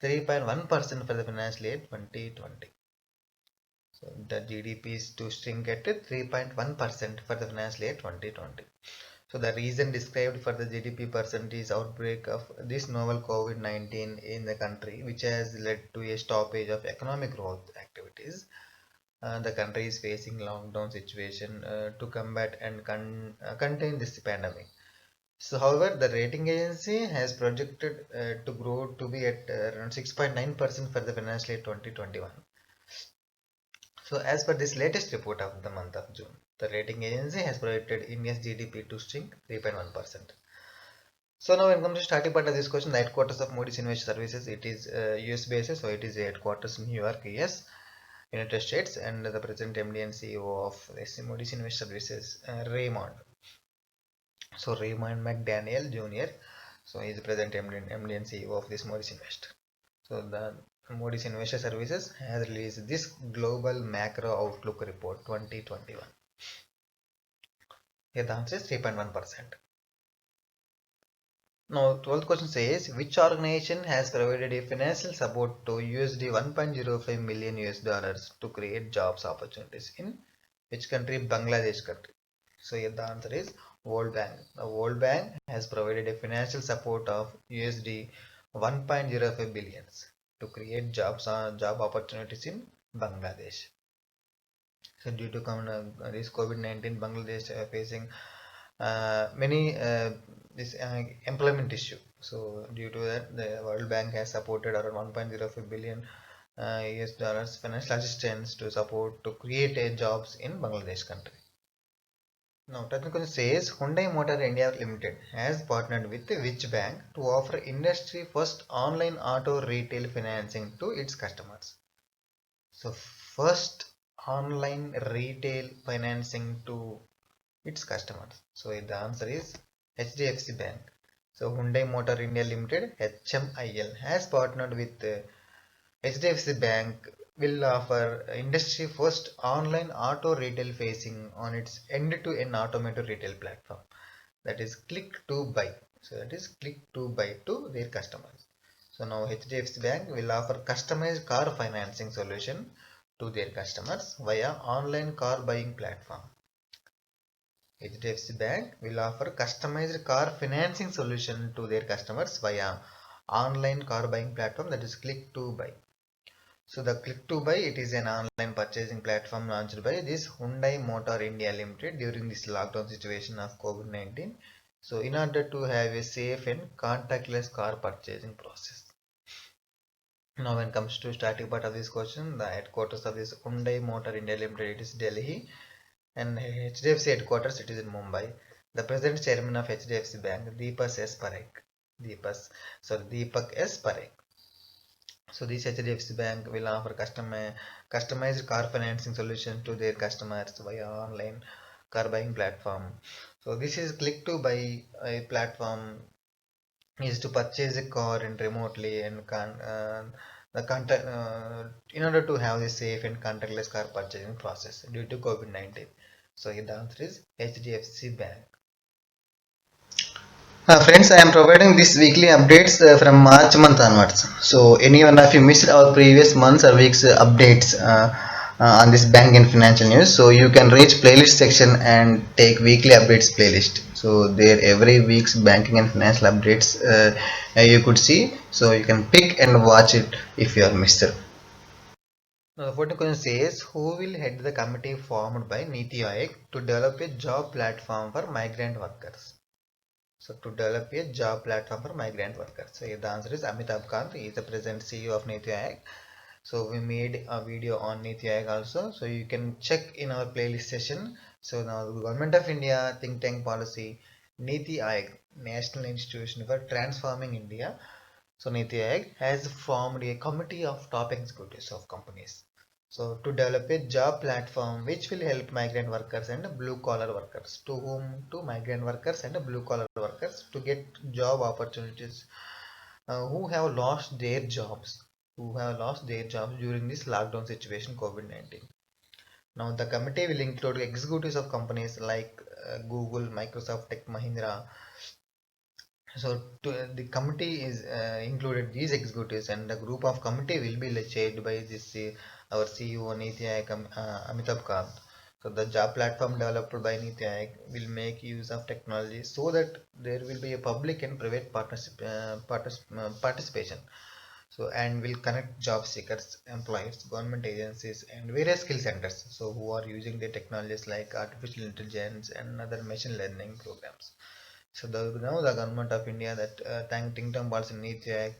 3.1% for the financial year 2020. So the GDP is to shrink at 3.1% for the financial year 2020. So the reason described for the GDP percent is outbreak of this novel COVID-19 in the country, which has led to a stoppage of economic growth activities. The country is facing lockdown situation to combat and contain this pandemic. So, however, the rating agency has projected to grow to be at around 6.9% for the financial year 2021. So, as per this latest report of the month of June, the rating agency has projected India's GDP to shrink 3.1%. So now when it comes to starting part of this question, the headquarters of Moody's Investor Services, it is US based, so it is a headquarters in New York, US, United States, and the present MD and CEO of Moody's Investor Services, Raymond. So Raymond McDaniel Jr. So he is the present MD and CEO of this Moody's Invest. So the Moody's Investor Services has released this Global Macro Outlook Report 2021. Here the answer is 3.1%. Now 12th question says, which organization has provided a financial support to USD 1.05 million US dollars to create jobs opportunities in which country? Bangladesh country. So here the answer is World Bank. The World Bank has provided a financial support of USD 1.05 billions to create job opportunities in Bangladesh. So due to this COVID-19, Bangladesh facing many this employment issue. So due to that, the World Bank has supported around 1.05 billion US dollars financial assistance to support to create jobs in Bangladesh country. Now, technical says Hyundai Motor India Limited has partnered with which bank to offer industry first online auto retail financing to its customers. So, first online retail financing to its customers. So, the answer is HDFC Bank. So, Hyundai Motor India Limited HMIL has partnered with HDFC Bank will offer industry first online auto retail facing on its end-to-end automated retail platform, that is click to buy. So that is click to buy to their customers. So now HDFC Bank will offer customized car financing solution to their customers via online car buying platform. HDFC Bank will offer customized car financing solution to their customers via online car buying platform, that is click to buy. So the Click to Buy, it is an online purchasing platform launched by this Hyundai Motor India Limited during this lockdown situation of COVID-19. So in order to have a safe and contactless car purchasing process. Now when it comes to starting part of this question, the headquarters of this Hyundai Motor India Limited, it is Delhi, and HDFC headquarters, it is in Mumbai. The present chairman of HDFC Bank, Deepak S. Parekh. Deepak S. Parekh. So this HDFC Bank will offer customized car financing solution to their customers via online car buying platform. So this is click to buy a platform is to purchase a car and remotely and the contact in order to have the safe and contactless car purchasing process due to COVID-19. So here the answer is HDFC Bank. Friends, I am providing these weekly updates from March month onwards. So any one of you missed our previous months or weeks updates on this bank and financial news, so you can reach playlist section and take weekly updates playlist. So there every week's banking and financial updates you could see. So you can pick and watch it if you are missed. Now the 14th question says, who will head the committee formed by Niti Aayog to develop a job platform for migrant workers? So to develop a job platform for migrant workers. So the answer is Amitabh Kant. He is the present CEO of Niti Aayog. So we made a video on Niti Aayog also. So you can check in our playlist session. So now the Government of India think tank policy, Niti Aayog, National Institution for Transforming India. So Niti Aayog has formed a committee of top executives of companies. So to develop a job platform which will help migrant workers and blue collar workers, to migrant workers and blue collar workers to get job opportunities who have lost their jobs, during this lockdown situation COVID-19. Now the committee will include executives of companies like Google, Microsoft, Tech Mahindra. So the committee is included these executives, and the group of committee will be chaired by this our CEO Niti Aayog, Amitabh Kant. So the job platform developed by Niti Aayog will make use of technology so that there will be a public and private participation. So and will connect job seekers, employers, government agencies, and various skill centers. So who are using the technologies like artificial intelligence and other machine learning programs. So now the government of India that think tank policy Niti Aayog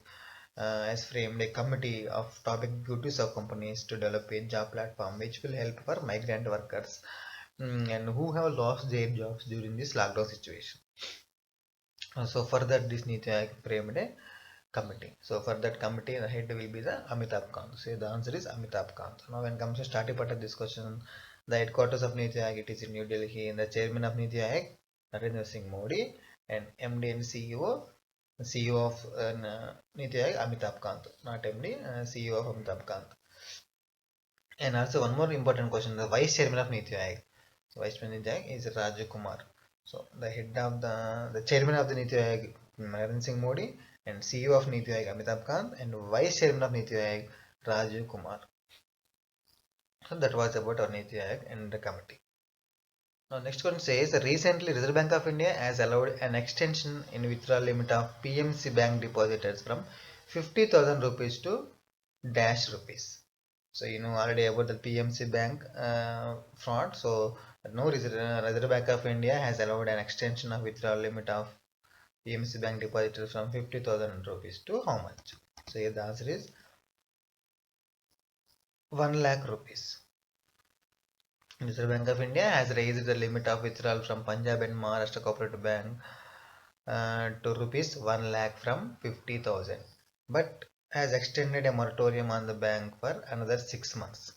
has framed a committee of top executives of companies to develop a job platform which will help for migrant workers and who have lost their jobs during this lockdown situation. So for that this Niti Aayog framed a committee. So for that committee the head will be the Amitabh Kant. So the answer is Amitabh Kant. Now when it comes to starting part of this question, the headquarters of Niti Aayog, it is in New Delhi, and the chairman of Niti Aayog, Narendra Singh Modi, and MD and CEO of Niti Aayog, Amitabh Kant, not MD, CEO of Amitabh Kant. And also one more important question, the vice chairman of Niti Aayog. So vice chairman of Niti Aayog is Rajiv Kumar. So the head of the chairman of the Niti Aayog, Narendra Singh Modi, and CEO of Niti Aayog, Amitabh Kant, and vice chairman of Niti Aayog, Rajiv Kumar. So that was about our Niti Aayog and the committee. Now next one says, recently Reserve Bank of India has allowed an extension in withdrawal limit of PMC bank depositors from 50,000 rupees to dash rupees. So you know already about the PMC bank fraud. So now Reserve Bank of India has allowed an extension of withdrawal limit of PMC bank depositors from 50,000 rupees to how much? So here the answer is 1 lakh rupees. Reserve Bank of India has raised the limit of withdrawal from Punjab and Maharashtra Cooperative Bank to rupees 1 lakh from 50,000, but has extended a moratorium on the bank for another 6 months.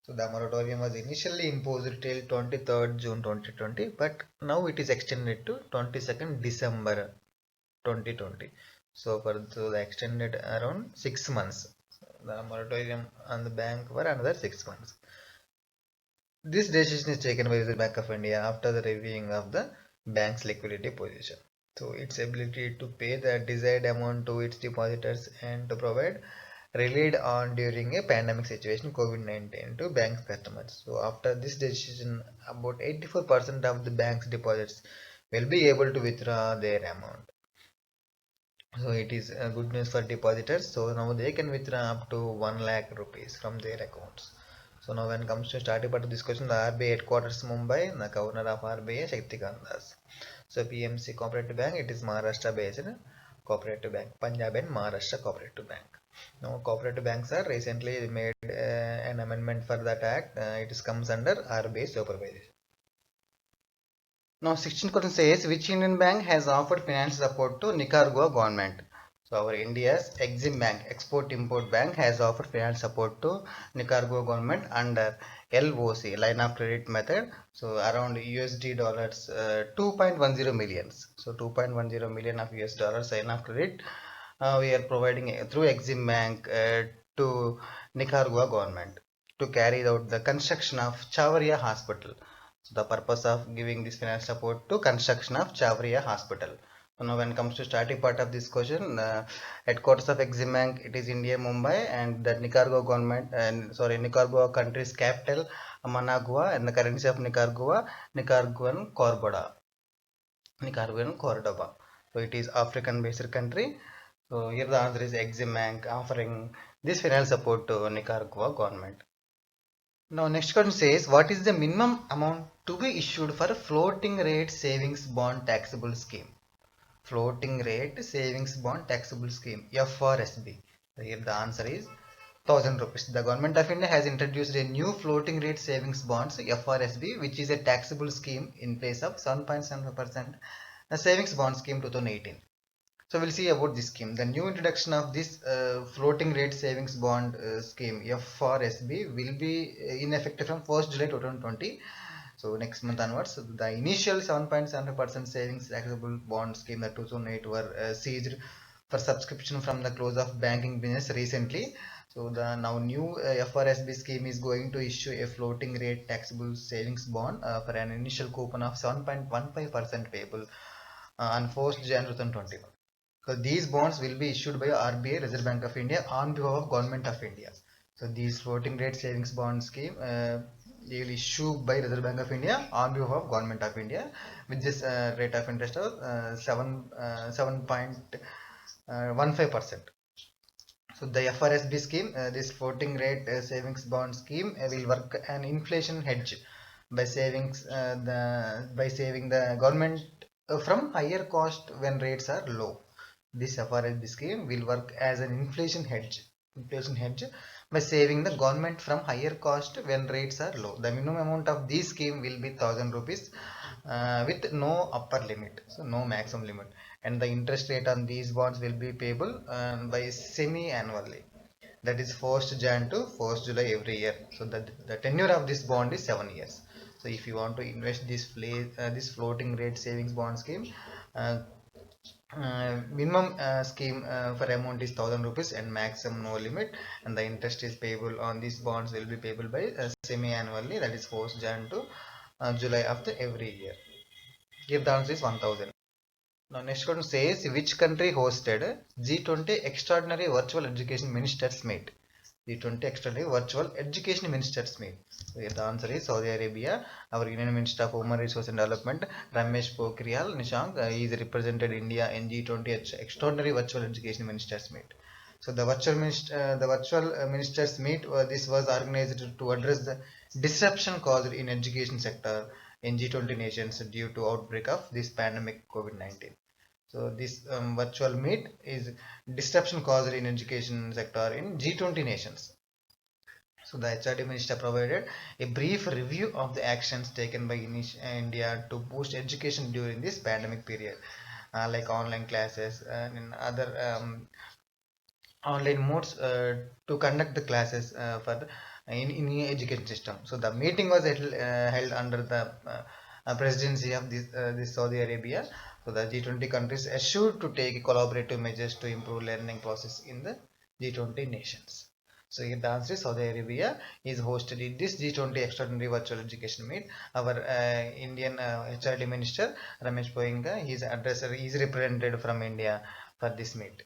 So the moratorium was initially imposed till 23rd June 2020, but now it is extended to 22nd December 2020. So the extended around 6 months. The moratorium on the bank for another 6 months. This decision is taken by the Bank of India after the reviewing of the bank's liquidity position. So its ability to pay the desired amount to its depositors and to provide relied on during a pandemic situation COVID-19 to bank's customers. So after this decision, about 84% of the bank's deposits will be able to withdraw their amount. So it is good news for depositors. So now they can withdraw up to 1 lakh rupees from their accounts. So now when it comes to starting part of this question, the RBI headquarters Mumbai, the governor of RBI Shaktikant Das. So PMC Cooperative Bank, it is Maharashtra based cooperative bank, Punjab and Maharashtra Cooperative Bank. Now cooperative banks are recently made an amendment for that act. It comes under RBI supervision. Now 16th question says, which Indian bank has offered financial support to Nicaragua government? So our India's Exim Bank, Export Import Bank, has offered financial support to Nicaragua government under LOC, line of credit method. So around USD dollars 2.10 millions. So 2.10 million of US dollars line of credit we are providing through Exim Bank to Nicaragua government to carry out the construction of Chavaria Hospital. So the purpose of giving this financial support to construction of Chavaria Hospital. So now when it comes to starting part of this question, headquarters of Exim Bank, it is India, Mumbai, and the Nicaragua government, and sorry, Nicaragua country's capital, Managua, and the currency of Nicaragua, Nicaraguan Cordoba. So it is African-based country. So here the answer is Exim Bank offering this financial support to Nicaragua government. Now next question says, what is the minimum amount to be issued for a floating rate savings bond taxable scheme? Floating rate savings bond taxable scheme, FRSB. So here the answer is 1000 rupees. The government of India has introduced a new floating rate savings bonds, FRSB, which is a taxable scheme in place of 7.75% savings bond scheme 2018. So we'll see about this scheme. The new introduction of this floating rate savings bond scheme FRSB will be in effect from 1st July 2020. So next month onwards, the initial 7.75% savings taxable bond scheme that 2008 were seized for subscription from the close of banking business recently. So the now new FRSB scheme is going to issue a floating rate taxable savings bond for an initial coupon of 7.15% payable on 1st January 2021. So these bonds will be issued by RBI, Reserve Bank of India, on behalf of Government of India. So these floating rate savings bond scheme they will issue by Reserve Bank of India on behalf of Government of India with this rate of interest of 7.15%. So the FRSB scheme, this floating rate savings bond scheme will work an inflation hedge by saving the government from higher cost when rates are low. This FRSB scheme will work as an inflation hedge by saving the government from higher cost when rates are low. The minimum amount of this scheme will be 1000 rupees with no upper limit, so no maximum limit, and the interest rate on these bonds will be payable by semi-annually. That is 1st Jan to 1st July every year. So the tenure of this bond is 7 years. So if you want to invest this floating rate savings bond scheme, uh, minimum scheme for amount is 1000 rupees and maximum no limit, and the interest is payable on these bonds will be payable by semi-annually, that is 1st Jan to July of the every year. Here the answer is 1000. Now next question says, which country hosted G20 Extraordinary Virtual Education Ministers Meet? G20 Extraordinary Virtual Education Ministers Meet. So here the answer is Saudi Arabia. Our Union Minister of Human Resource and Development, Ramesh Pokhriyal Nishank, is represented India in G20 Extraordinary Virtual Education Ministers Meet. So the virtual ministers meet. This was organized to address the disruption caused in education sector in G20 nations due to outbreak of this pandemic COVID-19. So this virtual meet is disruption caused in education sector in G20 nations. So the HRD minister provided a brief review of the actions taken by India to boost education during this pandemic period, like online classes and in other online modes to conduct the classes in education system. So the meeting was held under the presidency of this Saudi Arabia. So the G20 countries assured to take collaborative measures to improve learning process in the G20 nations. So here the answer is Saudi Arabia is hosted in this G20 Extraordinary Virtual Education Meet. Our Indian HRD Minister Ramesh Poinga, his addresser is represented from India for this meet.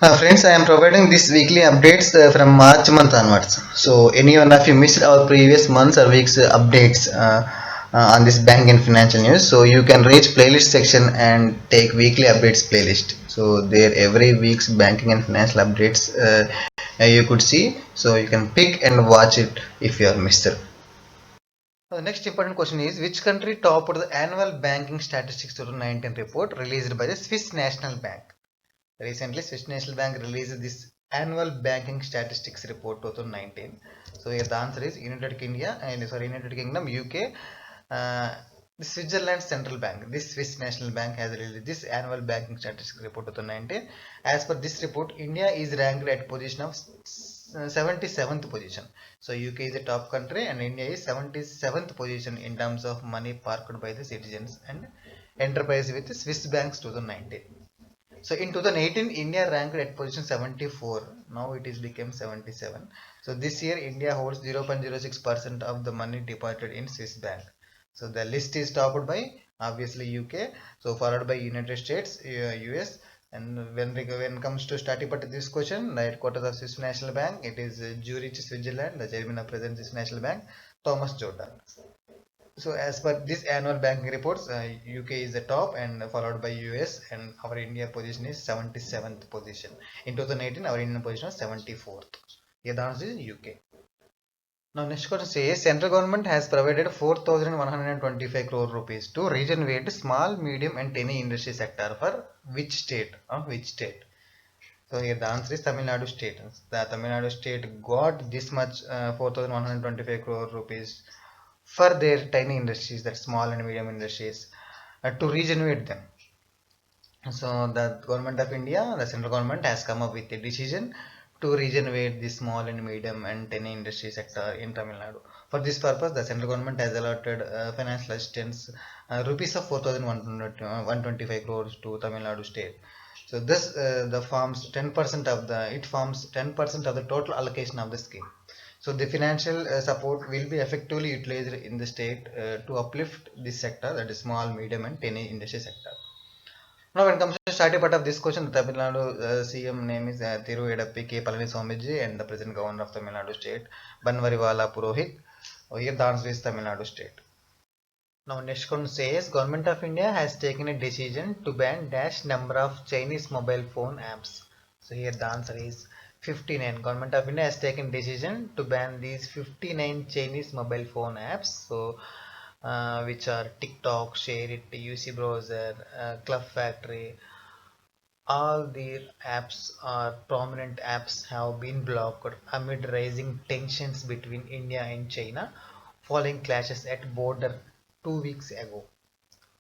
Friends, I am providing these weekly updates from March month onwards. So, any one of you missed our previous months or weeks updates on this bank and financial news, so you can reach playlist section and take weekly updates playlist. So, there every week's banking and financial updates you could see. So, you can pick and watch it if you are missed. The next important question is, which country topped the annual banking statistics 2019 report released by the Swiss National Bank? Recently, Swiss National Bank released this annual banking statistics report 2019. So here the answer is United Kingdom, UK, The Switzerland Central Bank, this Swiss National Bank, has released this annual banking statistics report 2019. As per this report, India is ranked at position of 77th position. So UK is a top country and India is 77th position in terms of money parked by the citizens and enterprise with the Swiss banks 2019. So in 2018, India ranked at position 74. Now it is become 77. So this year, India holds 0.06% of the money deposited in Swiss bank. So the list is topped by obviously UK. So followed by United States, US. And when it comes to starting part of this question, the headquarters of Swiss National Bank, it is Zurich, Switzerland. The chairman of present Swiss National Bank, Thomas Jordan. So as per this annual banking reports, UK is the top and followed by US, and our India position is 77th position. In 2018, our Indian position was 74th. Here the answer is UK. Now next question says, central government has provided 4,125 crore rupees to regenerate small, medium and tiny industry sector for which state? Which state? So here the answer is Tamil Nadu state. The Tamil Nadu state got this much 4,125 crore rupees for their tiny industries, that small and medium industries, to regenerate them. So the government of India, the central government, has come up with a decision to regenerate the small and medium and tiny industry sector in Tamil Nadu. For this purpose, the central government has allotted financial assistance rupees of 4,125 crores to Tamil Nadu state. So this the forms 10% of the forms 10% of the total allocation of the scheme. So the financial support will be effectively utilized in the state to uplift this sector, that is small, medium and tiny industry sector. Now when it comes to starting part of this question, the Tamil Nadu CM name is Thiru Edappi K. Palaniswamiji and the present governor of Tamil Nadu state, Banwariwala Purohit. Here the answer is Tamil Nadu state. Now next question says, Government of India has taken a decision to ban dash number of Chinese mobile phone apps. So here the answer is 59. Government of India has taken decision to ban these 59 Chinese mobile phone apps. So which are TikTok, ShareIt, UC Browser, Club Factory. All the apps or prominent apps have been blocked amid rising tensions between India and China following clashes at border 2 weeks ago.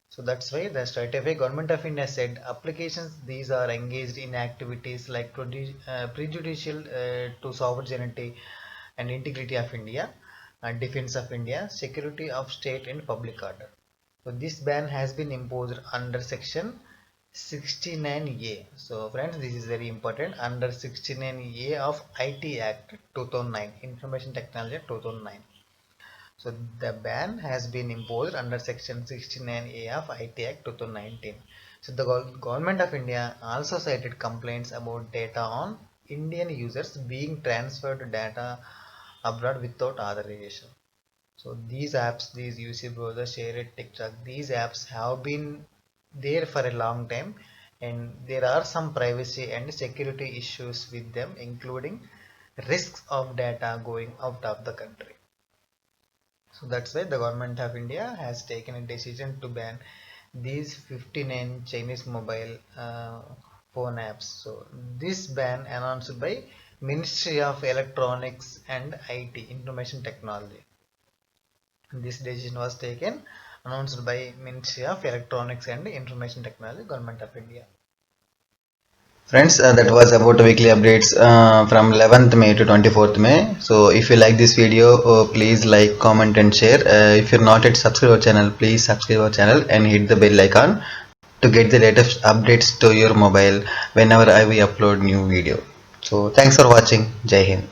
So that's why the straight away Government of India said applications these are engaged in activities like prejudicial to sovereignty and integrity of India, defense of India, security of state and public order. So this ban has been imposed under section 69A. So friends, this is very important, under 69A of IT Act 2009, Information Technology Act 2009. So the ban has been imposed under section 69A of IT Act 2019. So the government of India also cited complaints about data on Indian users being transferred data abroad without authorization. So these apps, these UC Browser, ShareIt, TikTok, these apps have been there for a long time and there are some privacy and security issues with them, including risks of data going out of the country. So that's why the government of India has taken a decision to ban these 59 Chinese mobile phone apps. So this ban announced by Ministry of Electronics and IT, Information Technology. This decision was taken, announced by Ministry of Electronics and Information Technology, Government of India. Friends, that was about weekly updates from 11th May to 24th May. So if you like this video, please like, comment and share. If you're not yet subscribe our channel, please subscribe our channel and hit the bell icon to get the latest updates to your mobile whenever I will upload new video. So thanks for watching. Jai Hind.